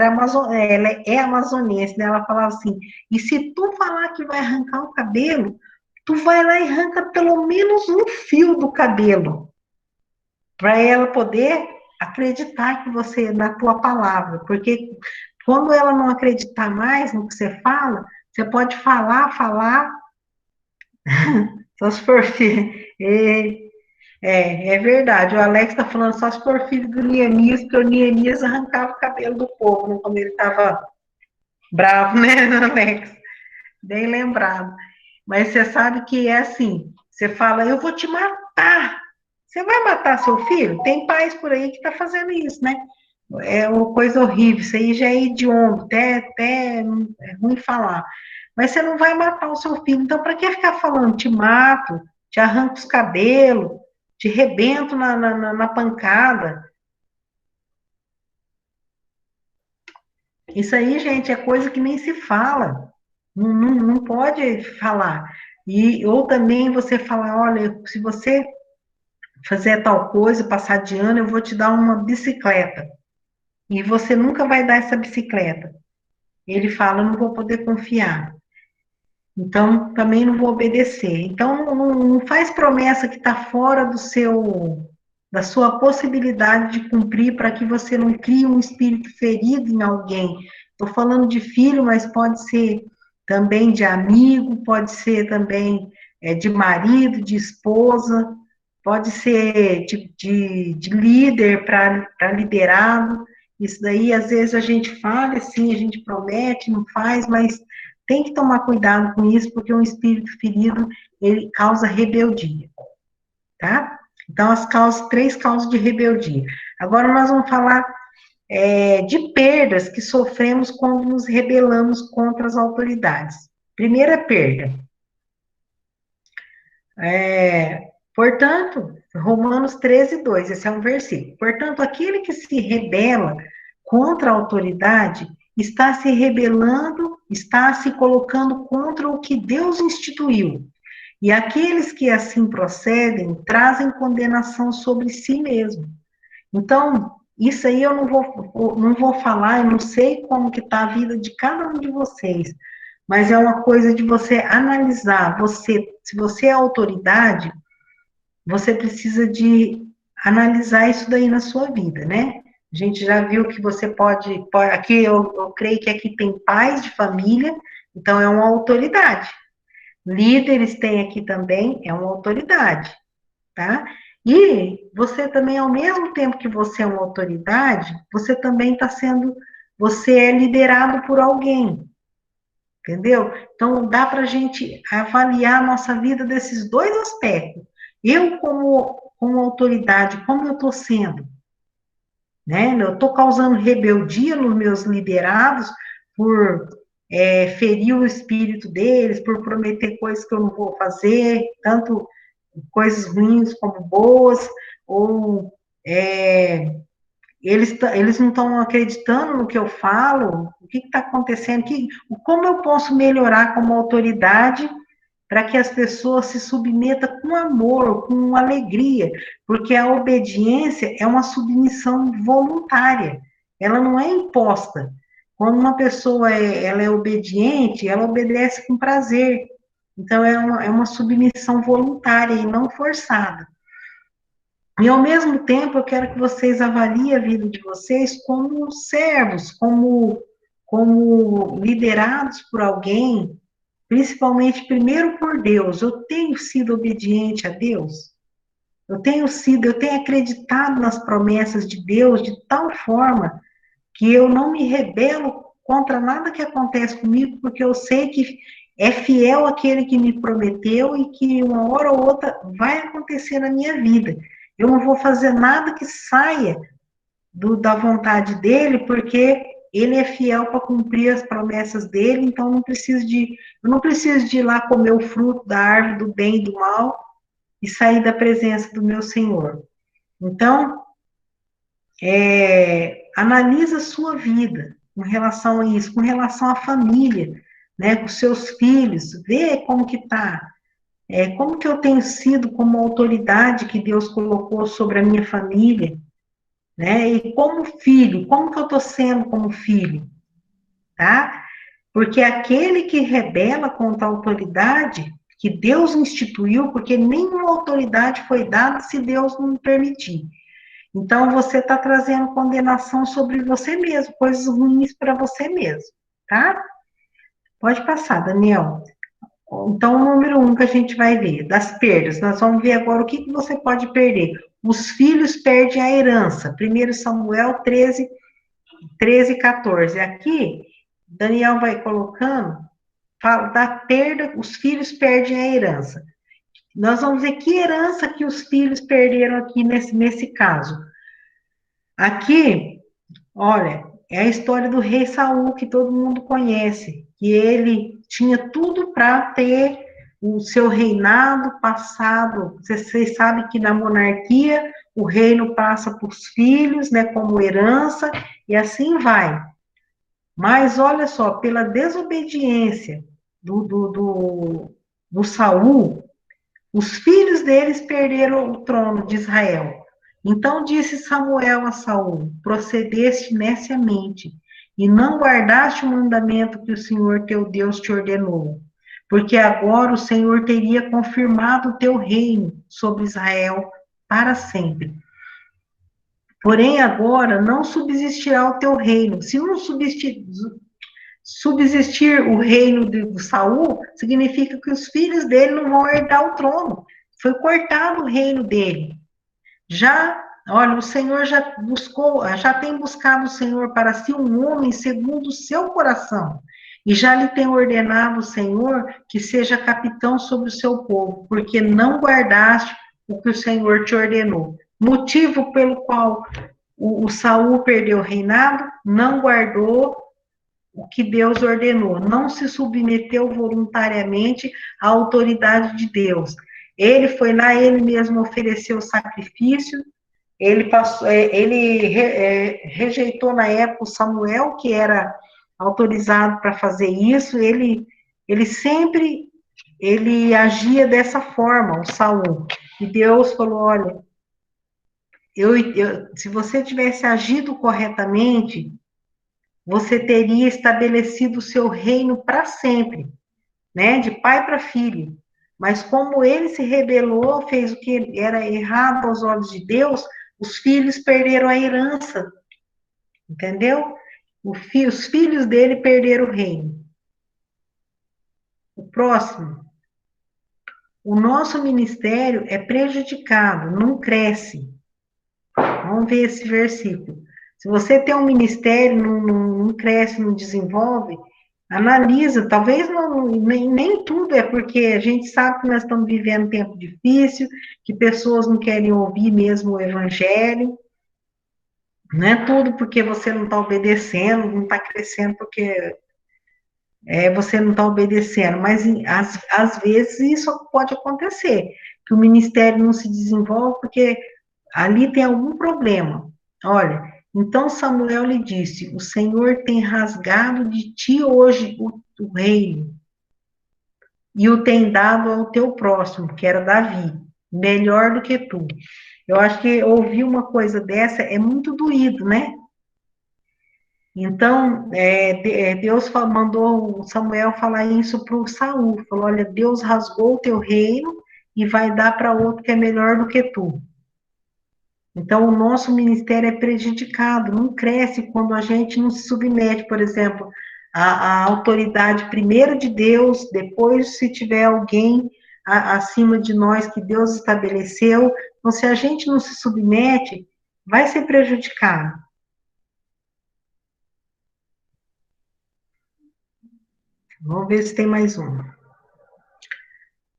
é amazonense, né? Ela falava assim, e se tu falar que vai arrancar o cabelo, tu vai lá e arranca pelo menos um fio do cabelo, para ela poder acreditar que você, na tua palavra, porque quando ela não acreditar mais no que você fala, você pode falar, só se for filho. É verdade. O Alex está falando só se for filho do Neemias, porque o Neemias arrancava o cabelo do povo, né, quando ele estava bravo, né, Alex? Bem lembrado. Mas você sabe que é assim: você fala, eu vou te matar. Você vai matar seu filho? Tem pais por aí que está fazendo isso, né? É uma coisa horrível, isso aí já é hediondo, até é ruim falar. Mas você não vai matar o seu filho, então para que ficar falando, te mato, te arranco os cabelos, te rebento na pancada? Isso aí, gente, é coisa que nem se fala, não pode falar. Ou também você falar, olha, se você fazer tal coisa, passar de ano, eu vou te dar uma bicicleta. E você nunca vai dar essa bicicleta. Ele fala, eu não vou poder confiar. Então, também não vou obedecer. Então, não faz promessa que está fora da sua possibilidade de cumprir para que você não crie um espírito ferido em alguém. Estou falando de filho, mas pode ser também de amigo, pode ser também de marido, de esposa, pode ser de líder para liderado. Isso daí, às vezes, a gente fala assim, a gente promete, não faz, mas tem que tomar cuidado com isso, porque um espírito ferido, ele causa rebeldia, tá? Então, três causas de rebeldia. Agora, nós vamos falar de perdas que sofremos quando nos rebelamos contra as autoridades. Primeira perda. Portanto, Romanos 13:2, esse é um versículo. Portanto, aquele que se rebela contra a autoridade está se rebelando, está se colocando contra o que Deus instituiu. E aqueles que assim procedem trazem condenação sobre si mesmo. Então, isso aí eu não vou falar, eu não sei como que está a vida de cada um de vocês, mas é uma coisa de você analisar, se você é autoridade, você precisa de analisar isso daí na sua vida, né? A gente já viu que você aqui eu creio que aqui tem pais de família, então é uma autoridade. Líderes tem aqui também, é uma autoridade, tá? E você também, ao mesmo tempo que você é uma autoridade, você também você é liderado por alguém, entendeu? Então, dá para a gente avaliar a nossa vida desses dois aspectos. Eu, como autoridade, como eu estou sendo? Né? Eu estou causando rebeldia nos meus liderados por ferir o espírito deles, por prometer coisas que eu não vou fazer, tanto coisas ruins como boas, ou eles não estão acreditando no que eu falo, o que está acontecendo, como eu posso melhorar como autoridade para que as pessoas se submetam com amor, com alegria, porque a obediência é uma submissão voluntária, ela não é imposta. Quando uma pessoa ela é obediente, ela obedece com prazer. Então, é uma submissão voluntária e não forçada. E, ao mesmo tempo, eu quero que vocês avaliem a vida de vocês como servos, como liderados por alguém, principalmente, primeiro, por Deus. Eu tenho sido obediente a Deus? Eu tenho acreditado nas promessas de Deus de tal forma que eu não me rebelo contra nada que acontece comigo, porque eu sei que é fiel àquele que me prometeu e que uma hora ou outra vai acontecer na minha vida. Eu não vou fazer nada que saia da vontade dele, porque ele é fiel para cumprir as promessas dele, então eu não preciso de ir lá comer o fruto da árvore do bem e do mal e sair da presença do meu Senhor. Então, analisa a sua vida com relação a isso, com relação à família, né, com seus filhos, vê como que está, como que eu tenho sido como autoridade que Deus colocou sobre a minha família, né, e como filho, como que eu estou sendo como filho, tá? Porque aquele que rebela contra a autoridade que Deus instituiu, porque nenhuma autoridade foi dada se Deus não permitir. Então, você está trazendo condenação sobre você mesmo, coisas ruins para você mesmo, tá? Pode passar, Daniel. Então, o número 1 que a gente vai ver, das perdas. Nós vamos ver agora o que você pode perder. Os filhos perdem a herança. 1 Samuel 13, 14. Aqui, Daniel vai colocando, fala da perda, os filhos perdem a herança. Nós vamos ver que herança que os filhos perderam aqui nesse caso. Aqui, olha, é a história do rei Saul, que todo mundo conhece, que ele tinha tudo para ter o seu reinado passado. Vocês sabem que na monarquia o reino passa para os filhos, né, como herança, e assim vai. Mas olha só, pela desobediência do Saul, os filhos deles perderam o trono de Israel. Então disse Samuel a Saul: procedeste neciamente, e não guardaste o mandamento que o Senhor teu Deus te ordenou, porque agora o Senhor teria confirmado o teu reino sobre Israel para sempre. Porém, agora não subsistirá o teu reino. Se não subsistir o reino de Saul, significa que os filhos dele não vão herdar o trono. Foi cortado o reino dele. Olha, o Senhor já tem buscado o Senhor para si um homem segundo o seu coração. E já lhe tem ordenado o Senhor que seja capitão sobre o seu povo, porque não guardaste o que o Senhor te ordenou. Motivo pelo qual o Saul perdeu o reinado, não guardou o que Deus ordenou, não se submeteu voluntariamente à autoridade de Deus. Ele foi lá, ele mesmo ofereceu o sacrifício, rejeitou na época o Samuel, que era autorizado para fazer isso, ele sempre agia dessa forma, o Saul. E Deus falou, olha, se você tivesse agido corretamente, você teria estabelecido o seu reino para sempre, né? De pai para filho. Mas como ele se rebelou, fez o que era errado aos olhos de Deus, os filhos perderam a herança, entendeu? Os filhos dele perderam o reino. O próximo. O nosso ministério é prejudicado, não cresce. Vamos ver esse versículo. Se você tem um ministério, não cresce, não desenvolve, analisa, talvez nem tudo é porque a gente sabe que nós estamos vivendo um tempo difícil, que pessoas não querem ouvir mesmo o evangelho, não é tudo porque você não está obedecendo, não está crescendo porque você não está obedecendo, mas às vezes isso pode acontecer, que o ministério não se desenvolve porque ali tem algum problema. Olha, então Samuel lhe disse: o Senhor tem rasgado de ti hoje o reino, e o tem dado ao teu próximo, que era Davi, melhor do que tu. Eu acho que ouvir uma coisa dessa é muito doído, né? Então, Deus mandou Samuel falar isso para o Saul. Falou: olha, Deus rasgou o teu reino e vai dar para outro que é melhor do que tu. Então, o nosso ministério é prejudicado, não cresce quando a gente não se submete, por exemplo, à autoridade primeiro de Deus, depois, se tiver alguém acima de nós que Deus estabeleceu. Então, se a gente não se submete, vai ser prejudicado. Vamos ver se tem mais um.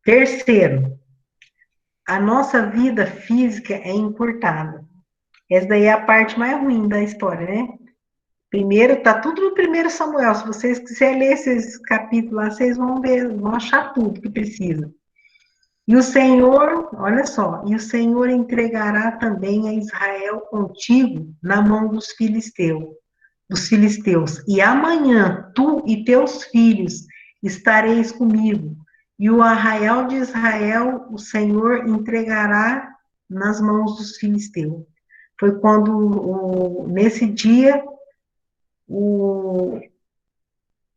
Terceiro, a nossa vida física é encurtada. Essa daí é a parte mais ruim da história, né? Primeiro, tá tudo no primeiro Samuel. Se vocês quiserem ler esses capítulos lá, vocês vão ver, vão achar tudo que precisa. E o Senhor, olha só, e o Senhor entregará também a Israel contigo na mão dos filisteus. E amanhã tu e teus filhos estareis comigo, e o arraial de Israel o Senhor entregará nas mãos dos filisteus. Foi quando, nesse dia, o,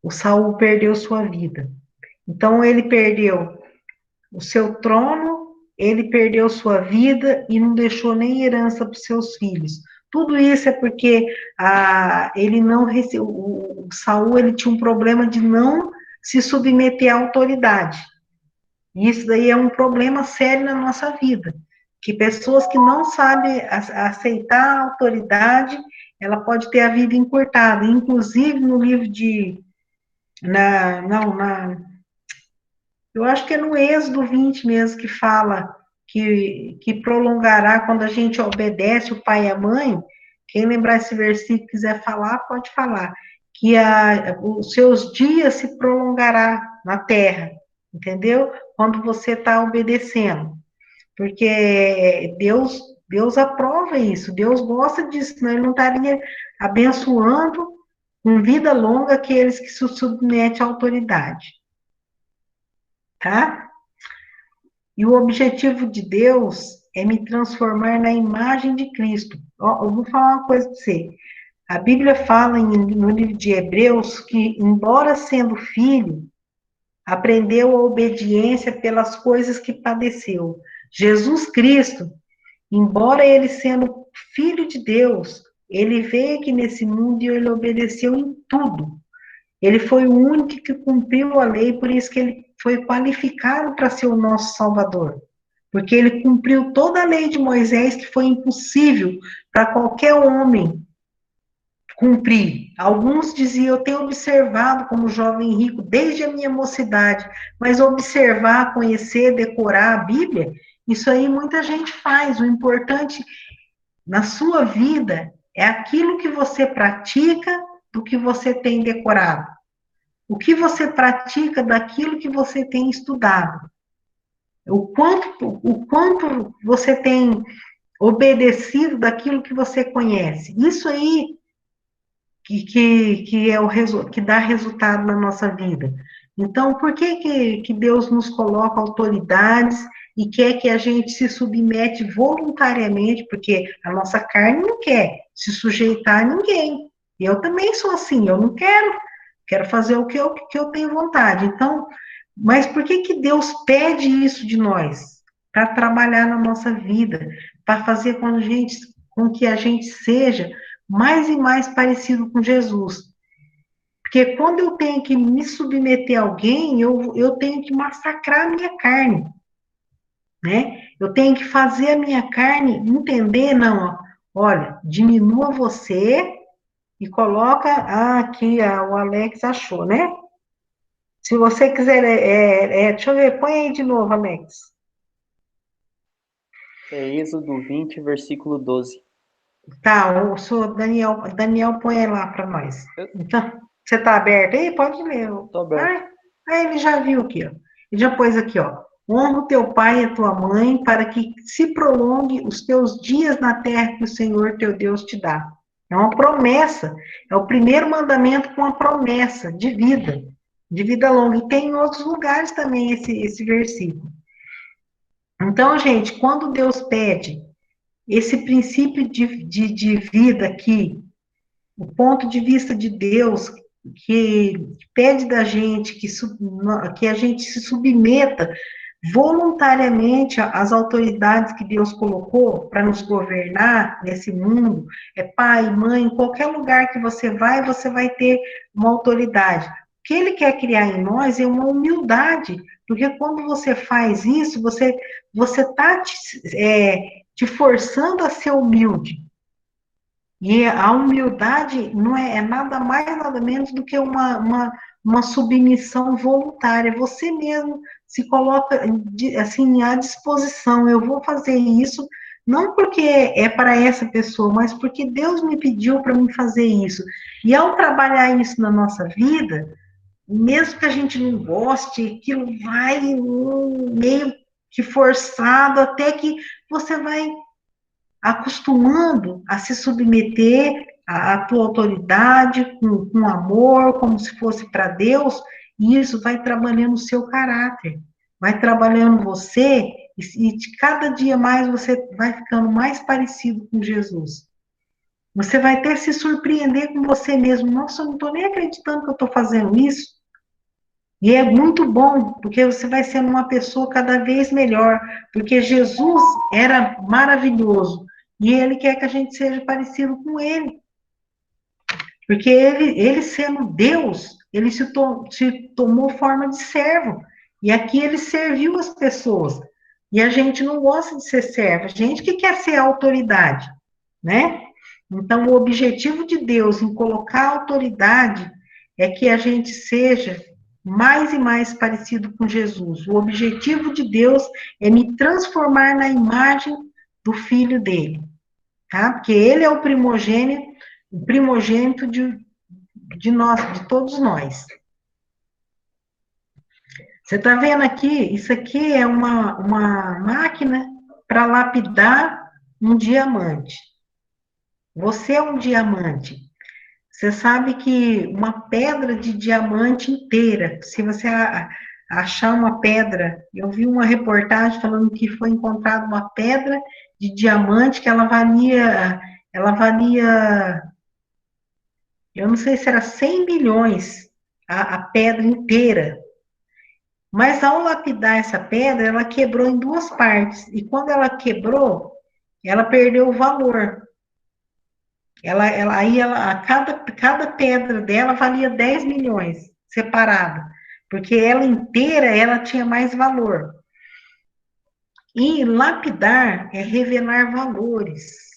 o Saul perdeu sua vida. Então, ele perdeu o seu trono, ele perdeu sua vida e não deixou nem herança para os seus filhos. Tudo isso é porque ele não o Saul ele tinha um problema de não se submeter à autoridade. E isso daí é um problema sério na nossa vida. Que pessoas que não sabem aceitar a autoridade, ela pode ter a vida encurtada. Inclusive no livro de eu acho que é no Êxodo 20 mesmo que fala que prolongará quando a gente obedece o pai e a mãe. Quem lembrar esse versículo quiser falar, pode falar. Que os seus dias se prolongará na terra, entendeu? Quando você está obedecendo. Porque Deus aprova isso, Deus gosta disso, senão ele não estaria abençoando com vida longa aqueles que se submetem à autoridade, tá? E o objetivo de Deus é me transformar na imagem de Cristo. Ó, eu vou falar uma coisa para você. A Bíblia fala no livro de Hebreus que, embora sendo filho, aprendeu a obediência pelas coisas que padeceu. Jesus Cristo, embora ele sendo filho de Deus, ele veio aqui nesse mundo e ele obedeceu em tudo. Ele foi o único que cumpriu a lei, por isso que ele foi qualificado para ser o nosso Salvador. Porque ele cumpriu toda a lei de Moisés, que foi impossível para qualquer homem cumprir. Alguns diziam, eu tenho observado como jovem rico desde a minha mocidade, mas observar, conhecer, decorar a Bíblia, isso aí muita gente faz. O importante na sua vida é aquilo que você pratica do que você tem decorado. O que você pratica daquilo que você tem estudado. O quanto você tem obedecido daquilo que você conhece. Isso aí que é que dá resultado na nossa vida. Então, por que Deus nos coloca autoridades e quer que a gente se submete voluntariamente? Porque a nossa carne não quer se sujeitar a ninguém. Eu também sou assim, eu não quero fazer o que eu tenho vontade. Então, mas por que Deus pede isso de nós? Para trabalhar na nossa vida, para fazer com que a gente seja mais e mais parecido com Jesus. Porque quando eu tenho que me submeter a alguém, eu tenho que massacrar a minha carne, né? Eu tenho que fazer a minha carne entender, não, olha, diminua você e coloca, aqui o Alex achou, né? Se você quiser, deixa eu ver, põe aí de novo, Alex. É Êxodo 20, versículo 12. Tá, o senhor Daniel põe aí lá para nós. Então, você está aberto aí? Pode ler. Tô aberto. Ele já viu aqui, ó. Ele já pôs aqui, ó. Honra o teu pai e a tua mãe para que se prolongue os teus dias na terra que o Senhor teu Deus te dá. É uma promessa. É o primeiro mandamento com uma promessa de vida longa. E tem em outros lugares também esse versículo. Então, gente, quando Deus pede esse princípio de vida aqui, o ponto de vista de Deus, que pede da gente que a gente se submeta voluntariamente às autoridades que Deus colocou para nos governar nesse mundo, pai, mãe, em qualquer lugar que você vai ter uma autoridade. O que ele quer criar em nós é uma humildade, porque quando você faz isso, você está te forçando a ser humilde. E a humildade não é nada mais, nada menos do que uma uma submissão voluntária. Você mesmo se coloca assim à disposição. Eu vou fazer isso não porque é para essa pessoa, mas porque Deus me pediu para me fazer isso. E ao trabalhar isso na nossa vida, mesmo que a gente não goste, aquilo vai meio que forçado, até que você vai acostumando a se submeter à tua autoridade, com amor, como se fosse para Deus, e isso vai trabalhando o seu caráter, vai trabalhando você, e de cada dia mais você vai ficando mais parecido com Jesus. Você vai até se surpreender com você mesmo. Nossa, eu não estou nem acreditando que eu estou fazendo isso. E é muito bom, porque você vai sendo uma pessoa cada vez melhor, porque Jesus era maravilhoso, e ele quer que a gente seja parecido com ele. Porque ele sendo Deus, ele se tomou forma de servo, e aqui ele serviu as pessoas. E a gente não gosta de ser servo, a gente que quer ser autoridade, né? Então, o objetivo de Deus em colocar autoridade é que a gente seja mais e mais parecido com Jesus. O objetivo de Deus é me transformar na imagem do Filho dele, tá? Porque ele é o primogênito de nós, de todos nós. Você está vendo aqui? Isso aqui é uma máquina para lapidar um diamante. Você é um diamante. Você sabe que uma pedra de diamante inteira, se você achar uma pedra, eu vi uma reportagem falando que foi encontrada uma pedra de diamante que ela valia, eu não sei se era 100 milhões a pedra inteira. Mas ao lapidar essa pedra, ela quebrou em duas partes. E quando ela quebrou, ela perdeu o valor. Cada pedra dela valia 10 milhões, separada, porque ela inteira, ela tinha mais valor. E lapidar é revelar valores.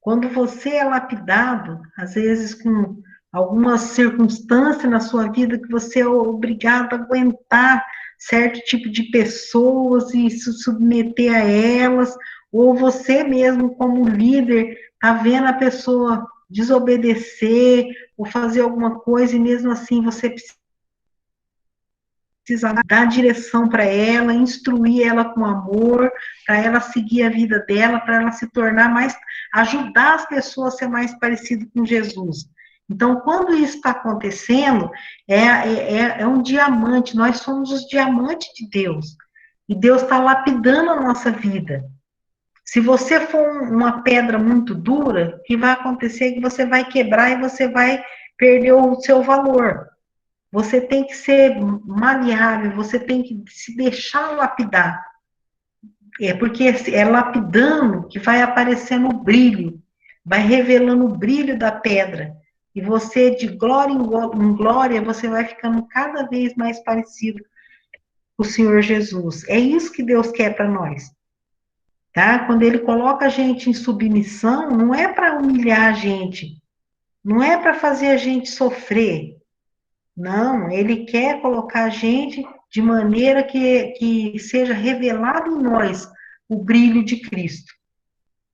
Quando você é lapidado, às vezes com alguma circunstância na sua vida que você é obrigado a aguentar certo tipo de pessoas e se submeter a elas, ou você mesmo como líder tá vendo a pessoa desobedecer ou fazer alguma coisa e mesmo assim você precisa dar direção para ela, instruir ela com amor, para ela seguir a vida dela, para ela se tornar mais, ajudar as pessoas a ser mais parecido com Jesus. Então, quando isso está acontecendo, é um diamante, nós somos os diamantes de Deus, e Deus está lapidando a nossa vida. Se você for uma pedra muito dura, o que vai acontecer é que você vai quebrar e você vai perder o seu valor. Você tem que ser maleável, você tem que se deixar lapidar. É porque é lapidando que vai aparecendo o brilho, vai revelando o brilho da pedra. E você, de glória em glória, você vai ficando cada vez mais parecido com o Senhor Jesus. É isso que Deus quer para nós. Tá? Quando Ele coloca a gente em submissão, não é para humilhar a gente, não é para fazer a gente sofrer. Não, ele quer colocar a gente de maneira que seja revelado em nós o brilho de Cristo,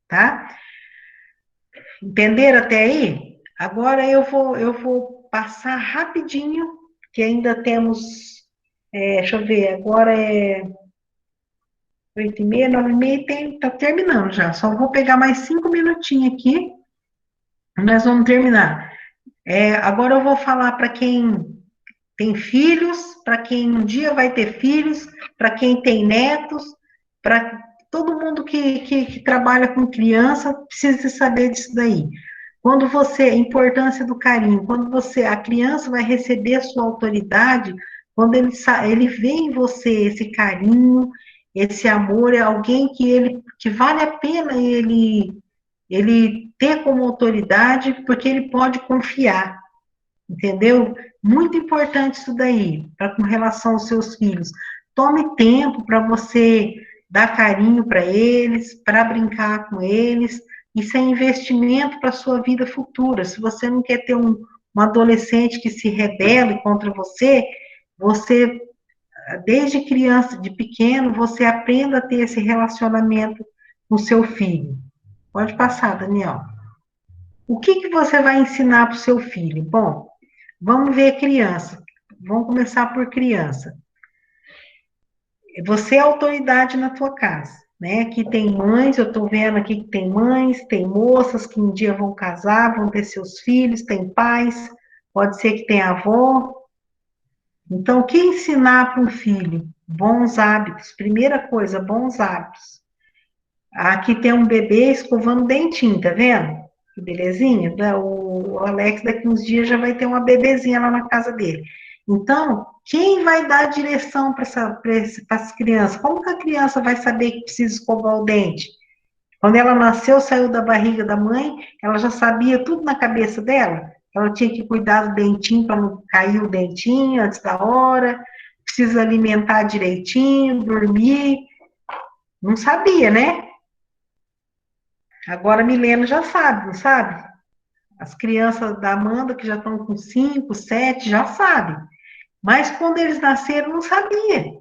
tá? Entenderam até aí? Agora eu vou passar rapidinho, que ainda temos, deixa eu ver, agora é 8h30, 9h30, tá terminando já. Só vou pegar mais 5 minutinhos aqui, e nós vamos terminar. Agora eu vou falar para quem tem filhos, para quem um dia vai ter filhos, para quem tem netos, para todo mundo que trabalha com criança, precisa saber disso daí. Quando você, a importância do carinho, quando a criança vai receber a sua autoridade, quando ele vê em você esse carinho, esse amor, é alguém que vale a pena ele ter como autoridade, porque ele pode confiar. Entendeu? Muito importante isso daí, com relação aos seus filhos. Tome tempo para você dar carinho para eles, para brincar com eles. Isso é investimento para a sua vida futura. Se você não quer ter um um adolescente que se rebele contra você, você, desde criança, de pequeno, você aprenda a ter esse relacionamento com seu filho. Pode passar, Daniel. O que você vai ensinar para o seu filho? Bom, vamos ver criança. Vamos começar por criança. Você é autoridade na tua casa, né? Aqui tem mães, eu estou vendo aqui que tem mães, tem moças que um dia vão casar, vão ter seus filhos, tem pais, pode ser que tenha avó. Então, o que ensinar para um filho? Bons hábitos. Primeira coisa, bons hábitos. Aqui tem um bebê escovando dentinho, tá vendo? Que belezinha. O Alex daqui uns dias já vai ter uma bebezinha lá na casa dele. Então, quem vai dar a direção para as crianças? Como que a criança vai saber que precisa escovar o dente? Quando ela nasceu, saiu da barriga da mãe, ela já sabia tudo na cabeça dela. Ela tinha que cuidar do dentinho para não cair o dentinho antes da hora, precisa alimentar direitinho, dormir. Não sabia, né? Agora a Milena já sabe, não sabe? As crianças da Amanda, que já estão com 5, 7, já sabem. Mas quando eles nasceram, não sabia.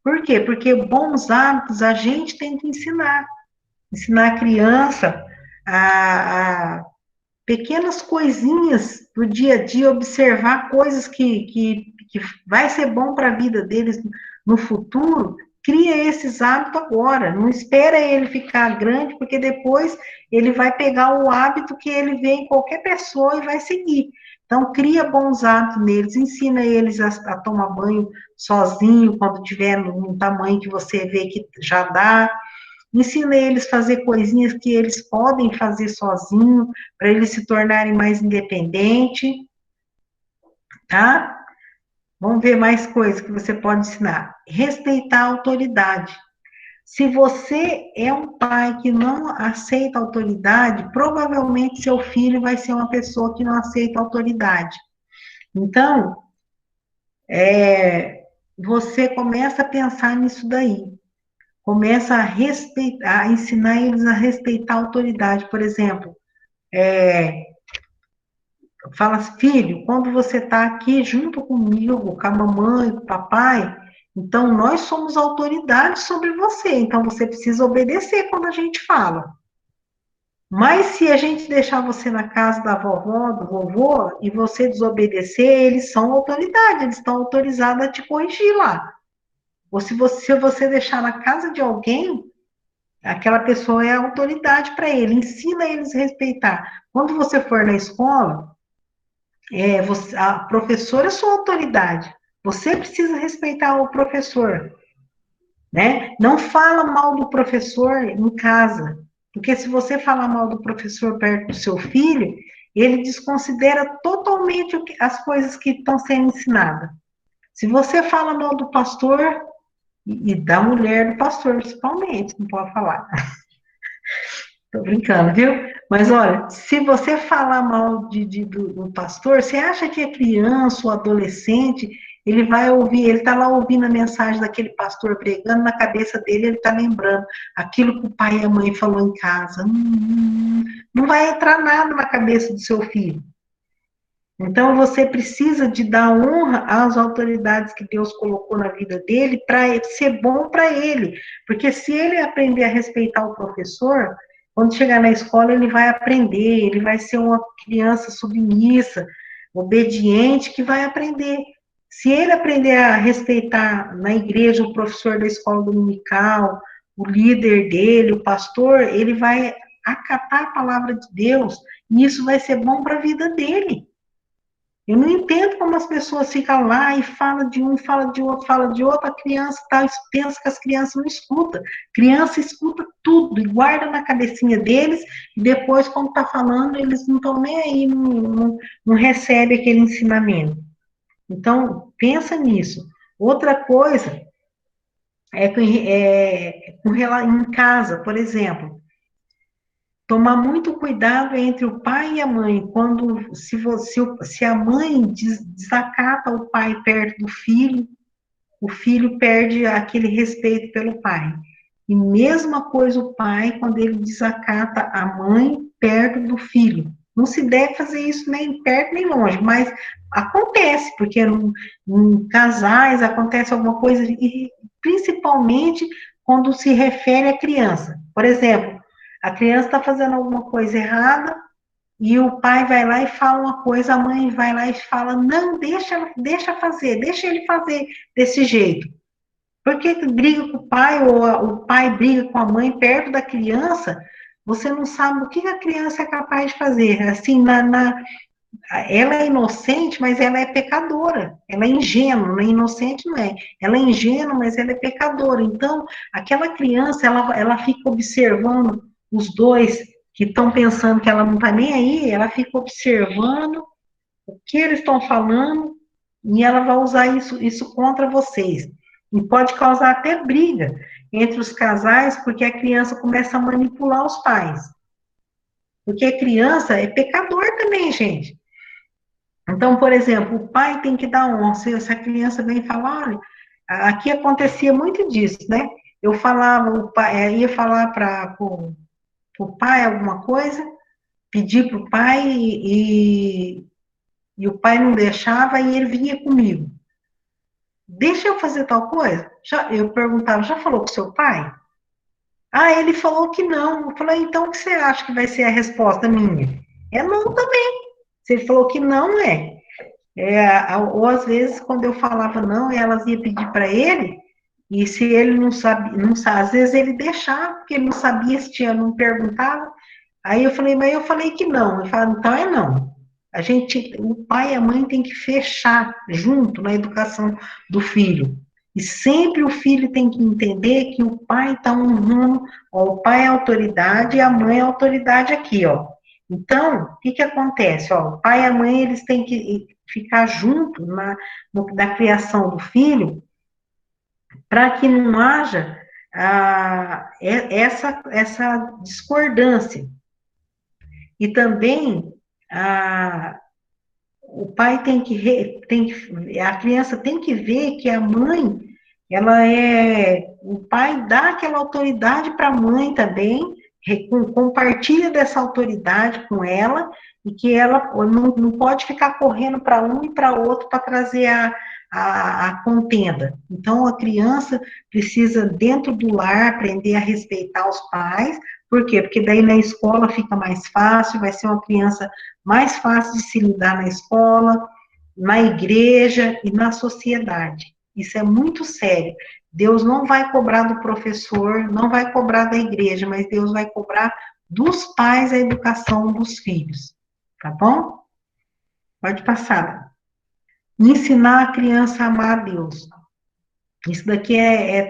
Por quê? Porque bons hábitos a gente tem que ensinar. Ensinar a criança a pequenas coisinhas do dia a dia, observar coisas que vai ser bom para a vida deles no futuro. Cria esses hábitos agora, não espera ele ficar grande, porque depois ele vai pegar o hábito que ele vê em qualquer pessoa e vai seguir. Então, cria bons hábitos neles, ensina eles a tomar banho sozinho, quando tiver num tamanho que você vê que já dá. Ensina eles a fazer coisinhas que eles podem fazer sozinho, para eles se tornarem mais independentes, tá? Vamos ver mais coisas que você pode ensinar. Respeitar a autoridade. Se você é um pai que não aceita autoridade, provavelmente seu filho vai ser uma pessoa que não aceita autoridade. Então, você começa a pensar nisso daí. Começa a respeitar, a ensinar eles a respeitar a autoridade. Por exemplo, fala assim, filho, quando você está aqui junto comigo, com a mamãe, com o papai, então nós somos autoridade sobre você, então você precisa obedecer quando a gente fala. Mas se a gente deixar você na casa da vovó, do vovô, e você desobedecer, eles são autoridade, eles estão autorizados a te corrigir lá. Ou se você deixar na casa de alguém, aquela pessoa é autoridade para ele, ensina eles a respeitar. Quando você for na escola, a professora é sua autoridade. Você precisa respeitar o professor, né? Não fala mal do professor em casa, porque se você falar mal do professor perto do seu filho, ele desconsidera totalmente as coisas que estão sendo ensinadas. Se você fala mal do pastor, e da mulher do pastor, principalmente, não pode falar. Tô brincando, viu? Mas olha, se você falar mal do pastor, você acha que a criança ou adolescente, ele vai ouvir, ele tá lá ouvindo a mensagem daquele pastor pregando, na cabeça dele ele tá lembrando aquilo que o pai e a mãe falou em casa. Não vai entrar nada na cabeça do seu filho. Então você precisa de dar honra às autoridades que Deus colocou na vida dele para ser bom para ele. Porque se ele aprender a respeitar o professor, quando chegar na escola ele vai aprender, ele vai ser uma criança submissa, obediente, que vai aprender. Se ele aprender a respeitar na igreja o professor da escola dominical, o líder dele, o pastor, ele vai acatar a palavra de Deus, e isso vai ser bom para a vida dele. Eu não entendo como as pessoas ficam lá e falam de um, fala de outro, fala de outro, a criança tá, pensa que as crianças não escutam. Criança escuta tudo e guarda na cabecinha deles, e depois, quando está falando, eles não estão nem aí, não recebem aquele ensinamento. Então, pensa nisso. Outra coisa em casa, por exemplo, tomar muito cuidado entre o pai e a mãe. Quando, se a mãe desacata o pai perto do filho, o filho perde aquele respeito pelo pai. E mesma coisa o pai, quando ele desacata a mãe perto do filho. Não se deve fazer isso nem perto nem longe, mas acontece, porque em casais acontece alguma coisa, e principalmente quando se refere à criança. Por exemplo, a criança está fazendo alguma coisa errada, e o pai vai lá e fala uma coisa, a mãe vai lá e fala, não, deixa fazer, deixa ele fazer desse jeito. Por que briga com o pai, ou o pai briga com a mãe perto da criança? Você não sabe o que a criança é capaz de fazer. Assim, ela é inocente, mas ela é pecadora. Ela é ingênua, não é inocente, não é. Ela é ingênua, mas ela é pecadora. Então, aquela criança, ela fica observando os dois que estão pensando que ela não está nem aí, ela fica observando o que eles estão falando e ela vai usar isso contra vocês. E pode causar até briga entre os casais, porque a criança começa a manipular os pais. Porque a criança é pecador também, gente. Então, por exemplo, o pai tem que dar honra. Se essa criança vem falar, olha, aqui acontecia muito disso, né? Eu falava, o pai, ia falar para o pai alguma coisa, pedir para o pai e o pai não deixava e ele vinha comigo. Deixa eu fazer tal coisa? Eu perguntava, já falou com seu pai? Ah, ele falou que não. Eu falei, então o que você acha que vai ser a resposta minha? É não também. Se ele falou que não, ou às vezes, quando eu falava não, elas iam pedir para ele, e se ele não sabe, às vezes ele deixava, porque ele não sabia se tinha, não perguntava. Aí eu falei, mas eu falei que não. Eu falei, então é não. O pai e a mãe tem que fechar junto na educação do filho. E sempre o filho tem que entender que o pai está honrando, ó, o pai é autoridade e a mãe é autoridade aqui, ó. Então, o que que acontece? Ó, o pai e a mãe, eles têm que ficar juntos na criação do filho, para que não haja essa discordância. E também a, o pai a criança tem que ver que a mãe, o pai dá aquela autoridade para a mãe também, compartilha dessa autoridade com ela, e que ela não pode ficar correndo para um e para outro para trazer a contenda. Então, a criança precisa, dentro do lar, aprender a respeitar os pais. Por quê? Porque daí na escola fica mais fácil, vai ser uma criança mais fácil de se lidar na escola, na igreja e na sociedade. Isso é muito sério. Deus não vai cobrar do professor, não vai cobrar da igreja, mas Deus vai cobrar dos pais a educação dos filhos. Tá bom? Pode passar. Ensinar a criança a amar a Deus. Isso daqui é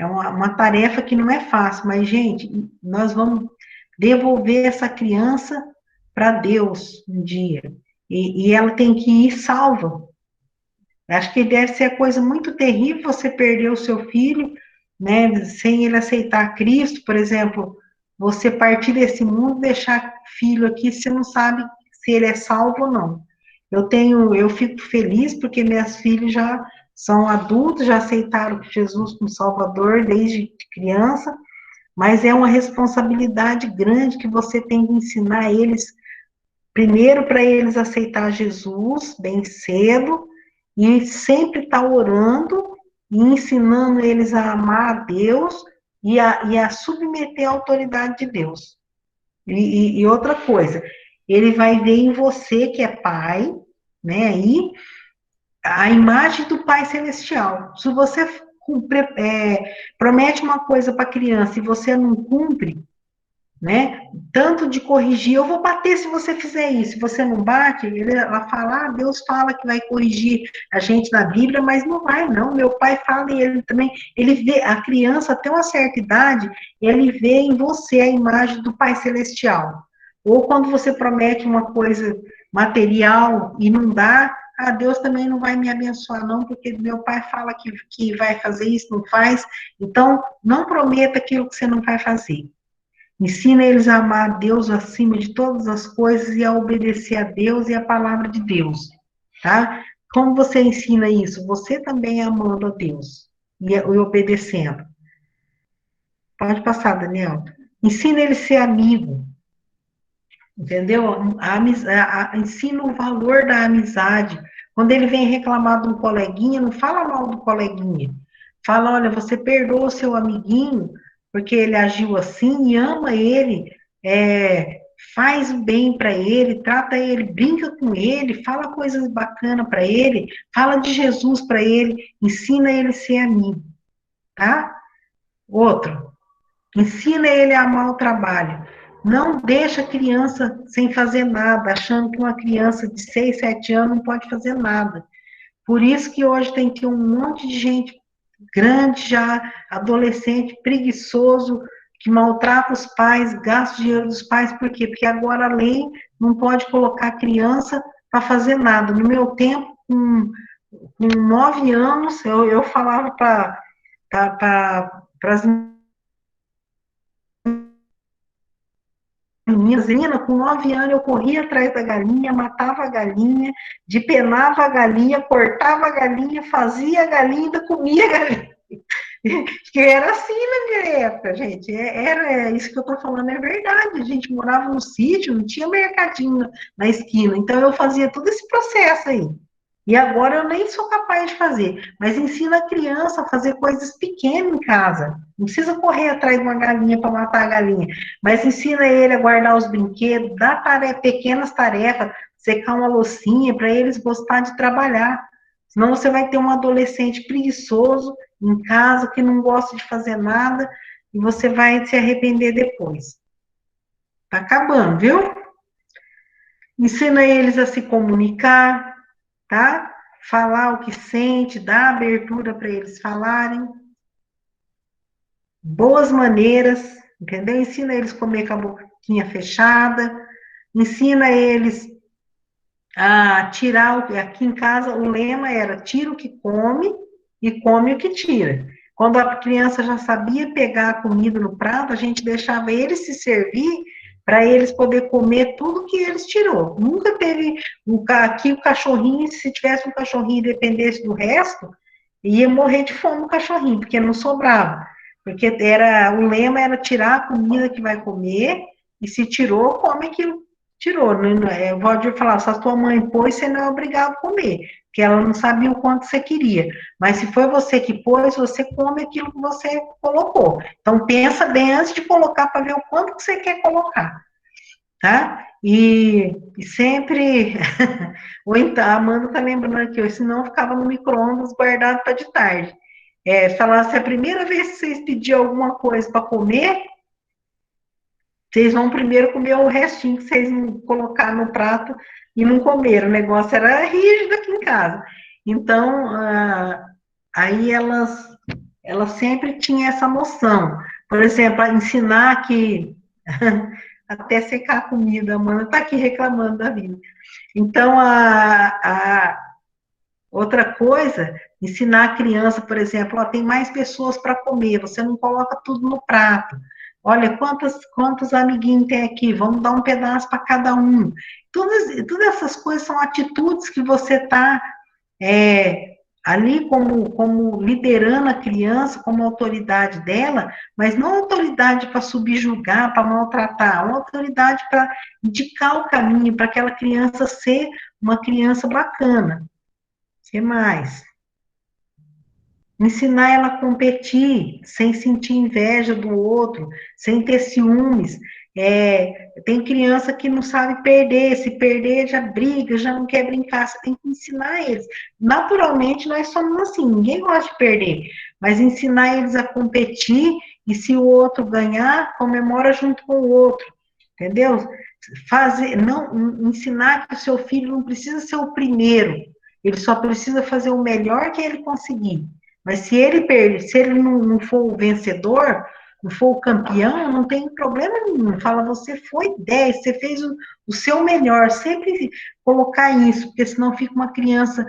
uma tarefa que não é fácil, mas, gente, nós vamos devolver essa criança para Deus um dia. E ela tem que ir salva. Acho que deve ser coisa muito terrível você perder o seu filho, né, sem ele aceitar Cristo, por exemplo, você partir desse mundo, deixar filho aqui, você não sabe se ele é salvo ou não. Eu fico feliz porque minhas filhas já são adultos, já aceitaram Jesus como Salvador desde criança, mas é uma responsabilidade grande que você tem que ensinar eles, primeiro para eles aceitar Jesus bem cedo, e sempre estar orando e ensinando eles a amar a Deus e a submeter à autoridade de Deus. E outra coisa, ele vai ver em você que é pai, né, aí, a imagem do Pai Celestial. Se você promete uma coisa para a criança e você não cumpre, né? Tanto de corrigir, eu vou bater se você fizer isso. Se você não bate, ela fala, Deus fala que vai corrigir a gente na Bíblia, mas não vai, não. Meu pai fala e ele também, ele vê, a criança até uma certa idade, ele vê em você a imagem do Pai Celestial. Ou quando você promete uma coisa material e não dá, Deus também não vai me abençoar, não, porque meu pai fala que vai fazer isso, não faz. Então, não prometa aquilo que você não vai fazer. Ensina eles a amar a Deus acima de todas as coisas e a obedecer a Deus e a palavra de Deus, tá? Como você ensina isso? Você também amando a Deus e obedecendo. Pode passar, Daniel. Ensina ele a ser amigo. entendeu? Ensina o valor da amizade. Quando ele vem reclamar de um coleguinha, não fala mal do coleguinha. Fala, olha, você perdoa o seu amiguinho porque ele agiu assim e ama ele, faz o bem para ele, trata ele, brinca com ele, fala coisas bacanas para ele, fala de Jesus para ele, ensina ele a ser amigo, tá? Outro, ensina ele a amar o trabalho. Não deixa a criança sem fazer nada, achando que uma criança de 6, 7 anos não pode fazer nada. Por isso que hoje tem que um monte de gente grande já, adolescente, preguiçoso, que maltrata os pais, gasta o dinheiro dos pais, por quê? Porque agora a lei não pode colocar a criança para fazer nada. No meu tempo, com 9 anos, eu falava para as meninas, com 9 anos, eu corria atrás da galinha, matava a galinha, depenava a galinha, cortava a galinha, fazia a galinha, ainda comia a galinha. Que era assim na minha época, gente. Era isso que eu estou falando, é verdade. A gente morava no sítio, não tinha mercadinho na esquina. Então eu fazia todo esse processo aí. E agora eu nem sou capaz de fazer. Mas ensina a criança a fazer coisas pequenas em casa. Não precisa correr atrás de uma galinha para matar a galinha. Mas ensina ele a guardar os brinquedos, dá pequenas tarefas, secar uma loucinha para eles gostar de trabalhar. Senão você vai ter um adolescente preguiçoso em casa, que não gosta de fazer nada, e você vai se arrepender depois. Tá acabando, viu? Ensina eles a se comunicar, tá? Falar o que sente, dar abertura para eles falarem. Boas maneiras, entendeu? Ensina eles a comer com a boquinha fechada. Ensina eles a tirar, aqui em casa o lema era tira o que come e come o que tira. Quando a criança já sabia pegar a comida no prato, a gente deixava eles se servir para eles poder comer tudo que eles tirou. Nunca teve aqui o cachorrinho, se tivesse um cachorrinho e dependesse do resto, ia morrer de fome o cachorrinho, porque não sobrava. Porque o lema era tirar a comida que vai comer, e se tirou, come aquilo tirou. Eu vou falar, se a tua mãe pôs, você não é obrigado a comer, porque ela não sabia o quanto você queria. Mas se foi você que pôs, você come aquilo que você colocou. Então pensa bem antes de colocar para ver o quanto que você quer colocar, tá? E sempre, ou então, a Amanda tá lembrando aqui, ou senão ficava no micro-ondas guardado para de tarde. Falar, se é a primeira vez que vocês pediram alguma coisa para comer, vocês vão primeiro comer o restinho que vocês colocaram no prato e não comeram. O negócio era rígido aqui em casa. Então, aí elas sempre tinham essa noção. Por exemplo, ensinar que até secar a comida, a Amanda está aqui reclamando da vida. Então, a outra coisa, ensinar a criança, por exemplo, ó, tem mais pessoas para comer, você não coloca tudo no prato. Olha, quantos amiguinhos tem aqui? Vamos dar um pedaço para cada um. Todas essas coisas são atitudes que você está ali como liderando a criança, como autoridade dela, mas não autoridade para subjugar, para maltratar, uma autoridade para indicar o caminho para aquela criança ser uma criança bacana. O que mais? Ensinar ela a competir, sem sentir inveja do outro, sem ter ciúmes. Tem criança que não sabe perder, se perder já briga, já não quer brincar, você tem que ensinar eles. Naturalmente, nós somos assim, ninguém gosta de perder, mas ensinar eles a competir, e se o outro ganhar, comemora junto com o outro, entendeu? Ensinar que o seu filho não precisa ser o primeiro, ele só precisa fazer o melhor que ele conseguir. Mas se ele perder, se ele não for o vencedor, não for o campeão, não tem problema nenhum. Fala, você foi 10, você fez o seu melhor. Sempre colocar isso, porque senão fica uma criança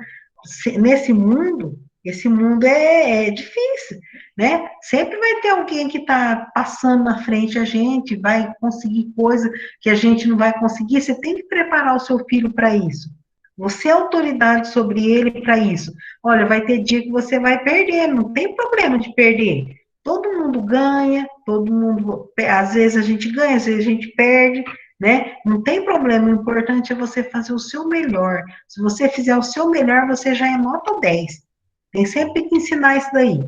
nesse mundo. Esse mundo é difícil, né? Sempre vai ter alguém que está passando na frente a gente, vai conseguir coisa que a gente não vai conseguir. Você tem que preparar o seu filho para isso. Você é autoridade sobre ele para isso. Olha, vai ter dia que você vai perder, não tem problema de perder. Todo mundo ganha, todo mundo, às vezes a gente ganha, às vezes a gente perde, né? Não tem problema, o importante é você fazer o seu melhor. Se você fizer o seu melhor, você já é nota 10. Tem sempre que ensinar isso daí.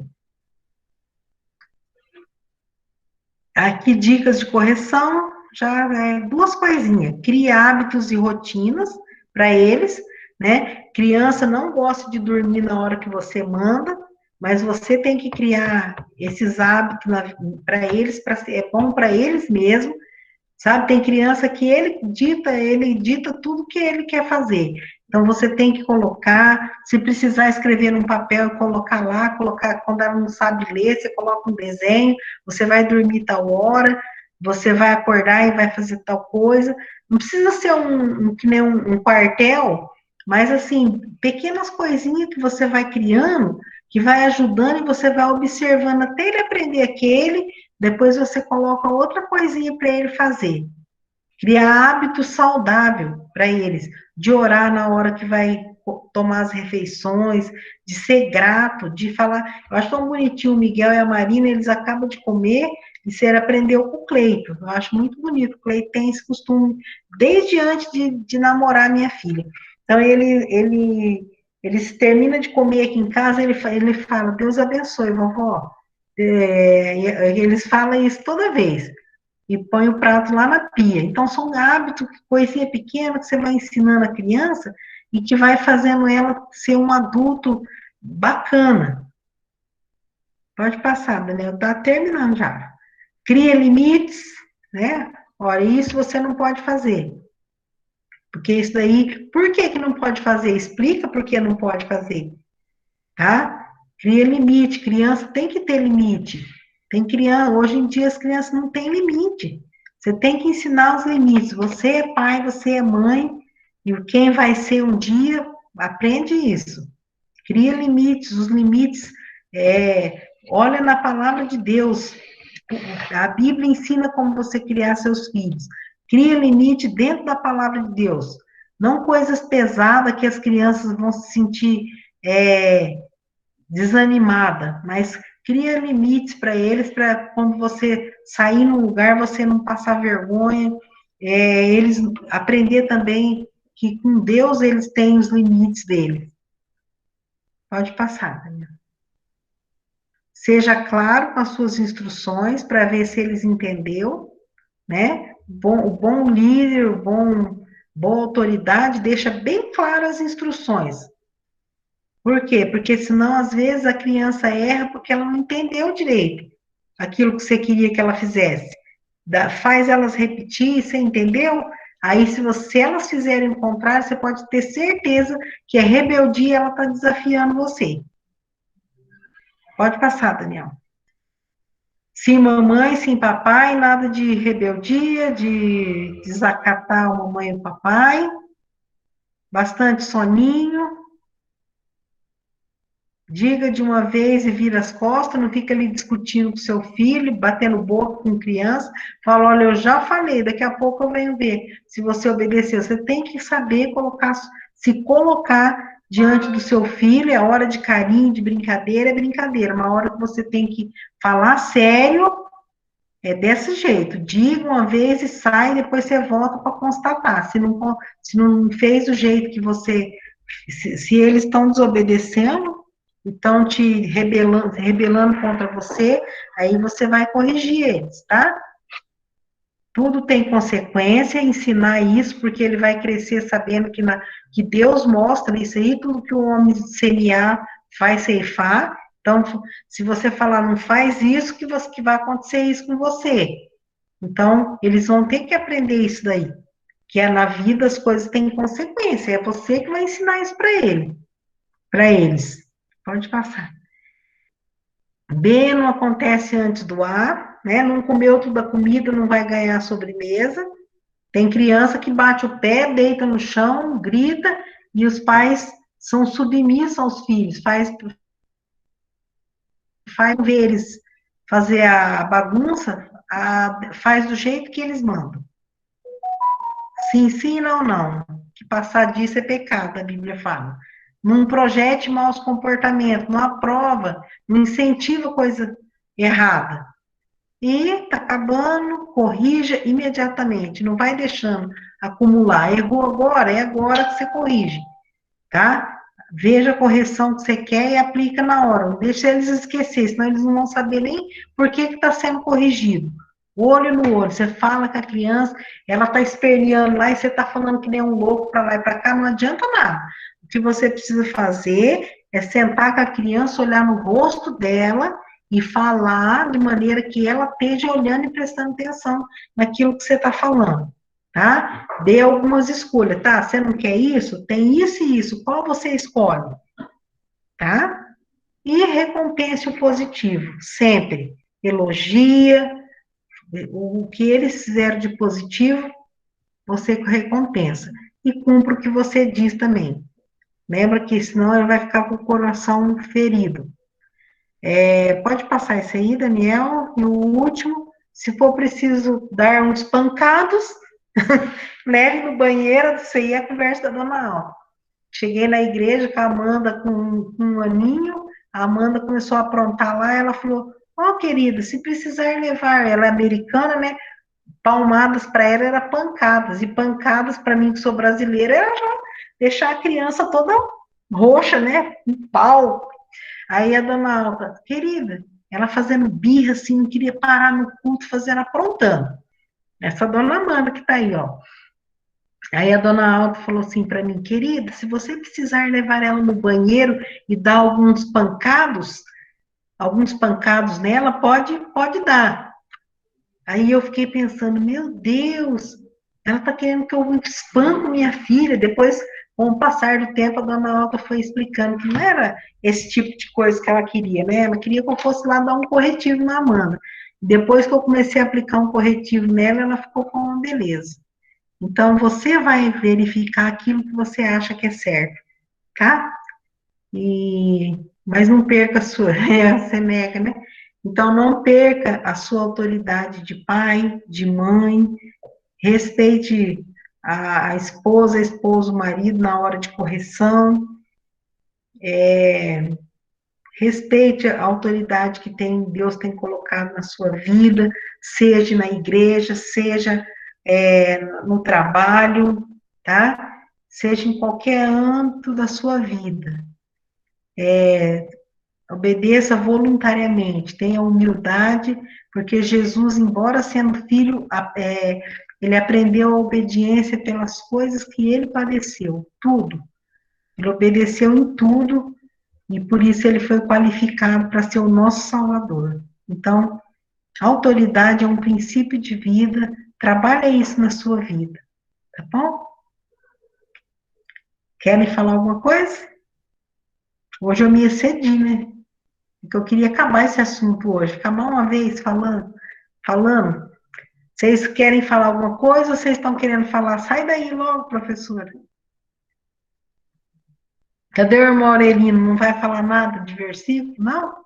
Aqui, dicas de correção, já é duas coisinhas. Cria hábitos e rotinas para eles, né? Criança não gosta de dormir na hora que você manda, mas você tem que criar esses hábitos para eles, é bom para eles mesmo, sabe? Tem criança que ele dita tudo que ele quer fazer. Então, você tem que colocar, se precisar escrever num papel, colocar lá, colocar, quando ela não sabe ler, você coloca um desenho, você vai dormir tal hora, você vai acordar e vai fazer tal coisa. Não precisa ser que nem um quartel, mas, assim, pequenas coisinhas que você vai criando, que vai ajudando e você vai observando até ele aprender aquele, depois você coloca outra coisinha para ele fazer. Criar hábito saudável para eles, de orar na hora que vai tomar as refeições, de ser grato, de falar. Eu acho tão bonitinho o Miguel e a Marina, eles acabam de comer e você aprendeu com o Cleito. Eu acho muito bonito. O Cleito tem esse costume desde antes de namorar minha filha. Então, eles termina de comer aqui em casa, ele fala, Deus abençoe, vovó. Eles falam isso toda vez e põe o prato lá na pia. Então, são hábitos, coisinha pequena que você vai ensinando a criança e que vai fazendo ela ser um adulto bacana. Pode passar, Daniel, tá terminando já. Cria limites, né? Olha, isso você não pode fazer. Porque isso daí, por que que não pode fazer? Explica por que não pode fazer, tá? Cria limite, criança tem que ter limite. Tem criança, hoje em dia as crianças não têm limite. Você tem que ensinar os limites. Você é pai, você é mãe, e quem vai ser um dia, aprende isso. Cria limites, os limites, olha na palavra de Deus. A Bíblia ensina como você criar seus filhos. Cria limite dentro da palavra de Deus. Não coisas pesadas que as crianças vão se sentir desanimada, mas cria limites para eles, para quando você sair num lugar, você não passar vergonha, eles aprender também que com Deus eles têm os limites deles. Pode passar, Daniel. Seja claro com as suas instruções para ver se eles entendeu, né? O bom líder, boa autoridade deixa bem claras as instruções. Por quê? Porque senão, às vezes, a criança erra porque ela não entendeu direito aquilo que você queria que ela fizesse. Faz elas repetir, você entendeu? Aí, se elas fizerem o contrário, você pode ter certeza que a rebeldia, ela está desafiando você. Pode passar, Daniel. Sim, mamãe, sim, papai, nada de rebeldia, de desacatar a mamãe e o papai. Bastante soninho. Diga de uma vez e vira as costas, não fica ali discutindo com seu filho, batendo boca com criança. Fala, olha, eu já falei, daqui a pouco eu venho ver se você obedeceu. Você tem que saber se colocar diante do seu filho, é hora de carinho, de brincadeira, é brincadeira. Uma hora que você tem que falar sério, é desse jeito. Diga uma vez e sai, depois você volta para constatar. Se não fez do jeito que você... Se eles estão desobedecendo, estão te rebelando contra você, aí você vai corrigir eles, tá? Tudo tem consequência, ensinar isso, porque ele vai crescer sabendo que Deus mostra isso aí, tudo que o homem semear vai ceifar. Então, se você falar, não faz isso, que vai acontecer isso com você. Então, eles vão ter que aprender isso daí, que na vida as coisas têm consequência, é você que vai ensinar isso para eles. Pode passar. B não acontece antes do A, né? Não comeu toda a comida, não vai ganhar sobremesa. Tem criança que bate o pé, deita no chão, grita, e os pais são submissos aos filhos, faz ver eles fazer a bagunça, faz do jeito que eles mandam. Sim, sim, não, não. Que passar disso é pecado, a Bíblia fala. Não projete maus comportamentos, não aprova, não incentiva coisa errada. e tá acabando, corrija imediatamente, não vai deixando acumular. Errou agora, é agora que você corrige, tá? Veja a correção que você quer e aplica na hora. Não deixa eles esquecer, senão eles não vão saber nem por que está sendo corrigido. Olho no olho, você fala com a criança, ela está esperneando lá e você está falando que nem um louco para lá e para cá, não adianta nada. O que você precisa fazer é sentar com a criança, olhar no rosto dela e falar de maneira que ela esteja olhando e prestando atenção naquilo que você está falando, tá? Dê algumas escolhas, tá? Você não quer isso? Tem isso e isso. Qual você escolhe? Tá? E recompense o positivo, sempre. Elogia, o que eles fizeram de positivo, você recompensa. E cumpra o que você diz também. Lembra que senão ele vai ficar com o coração ferido. Pode passar isso aí, Daniel. E o último, se for preciso dar uns pancados, leve no banheiro, isso aí é a conversa da dona Alma. Cheguei na igreja com a Amanda com um aninho, a Amanda começou a aprontar lá, ela falou, querida, se precisar levar, ela é americana, né, palmadas para ela era pancadas, e pancadas para mim que sou brasileira era já deixar a criança toda roxa, né, um pau. Aí a dona Alta, querida, ela fazendo birra assim, não queria parar no culto, fazendo aprontando. Essa dona Amanda que tá aí, ó. Aí a dona Alta falou assim para mim, querida, se você precisar levar ela no banheiro e dar alguns pancados nela, pode dar. Aí eu fiquei pensando, meu Deus, ela tá querendo que eu espanco minha filha. Depois, com o passar do tempo, a dona Alta foi explicando que não era esse tipo de coisa que ela queria, né? Ela queria que eu fosse lá dar um corretivo na Amanda. Depois que eu comecei a aplicar um corretivo nela, ela ficou com uma beleza. Então, você vai verificar aquilo que você acha que é certo, tá? Mas não perca a sua, é a Seneca, né? Então, não perca a sua autoridade de pai, de mãe, respeite a esposa, esposo, o marido na hora de correção, respeite a autoridade que Deus tem colocado na sua vida, seja na igreja, seja no trabalho, tá? Seja em qualquer âmbito da sua vida. Obedeça voluntariamente, tenha humildade, porque Jesus, embora sendo filho, ele aprendeu a obediência pelas coisas que ele padeceu, tudo. Ele obedeceu em tudo, e por isso ele foi qualificado para ser o nosso Salvador. Então, autoridade é um princípio de vida, trabalhe isso na sua vida, tá bom? Querem falar alguma coisa? Hoje eu me excedi, né? Porque eu queria acabar esse assunto hoje, acabar uma vez falando. Vocês querem falar alguma coisa ou vocês estão querendo falar? Sai daí logo, professora. Cadê o irmão Aurelino? Não vai falar nada de versículo? Não?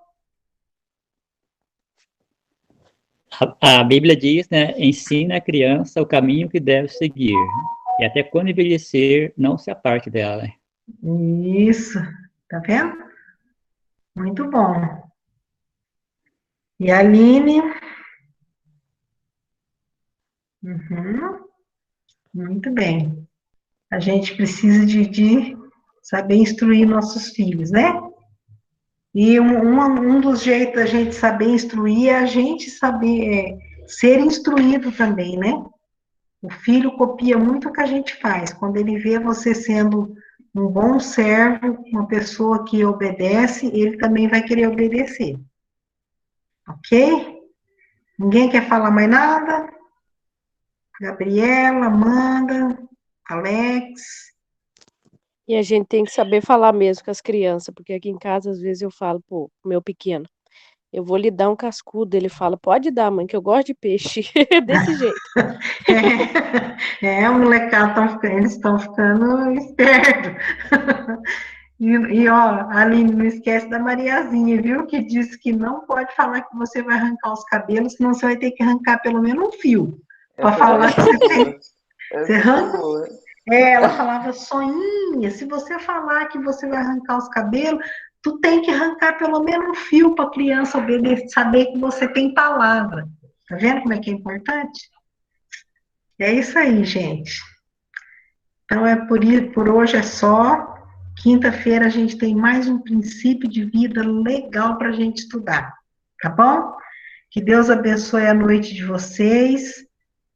A Bíblia diz, né, ensina a criança o caminho que deve seguir, e até quando envelhecer, não se aparte dela. Isso, tá vendo? Muito bom. E a Aline? Uhum, muito bem. A gente precisa de saber instruir nossos filhos, né? E um dos jeitos da gente saber instruir é a gente saber ser instruído também, né? O filho copia muito o que a gente faz. Quando ele vê você sendo um bom servo, uma pessoa que obedece, ele também vai querer obedecer. Ok? Ninguém quer falar mais nada? Gabriela, Amanda, Alex. E a gente tem que saber falar mesmo com as crianças, porque aqui em casa, às vezes, eu falo, pô, meu pequeno, eu vou lhe dar um cascudo. Ele fala, pode dar, mãe, que eu gosto de peixe. Desse jeito. O molecado, eles estão ficando espertos. Ó, Aline, não esquece da Mariazinha, viu? Que disse que não pode falar que você vai arrancar os cabelos, senão você vai ter que arrancar pelo menos um fio. Para falar que você tem. Você arranca. Ela falava, Soninha, se você falar que você vai arrancar os cabelos, tu tem que arrancar pelo menos um fio para a criança obedecer, saber que você tem palavra. Tá vendo como é que é importante? É isso aí, gente. Então, por hoje é só. Quinta-feira a gente tem mais um princípio de vida legal para a gente estudar, tá bom? Que Deus abençoe a noite de vocês.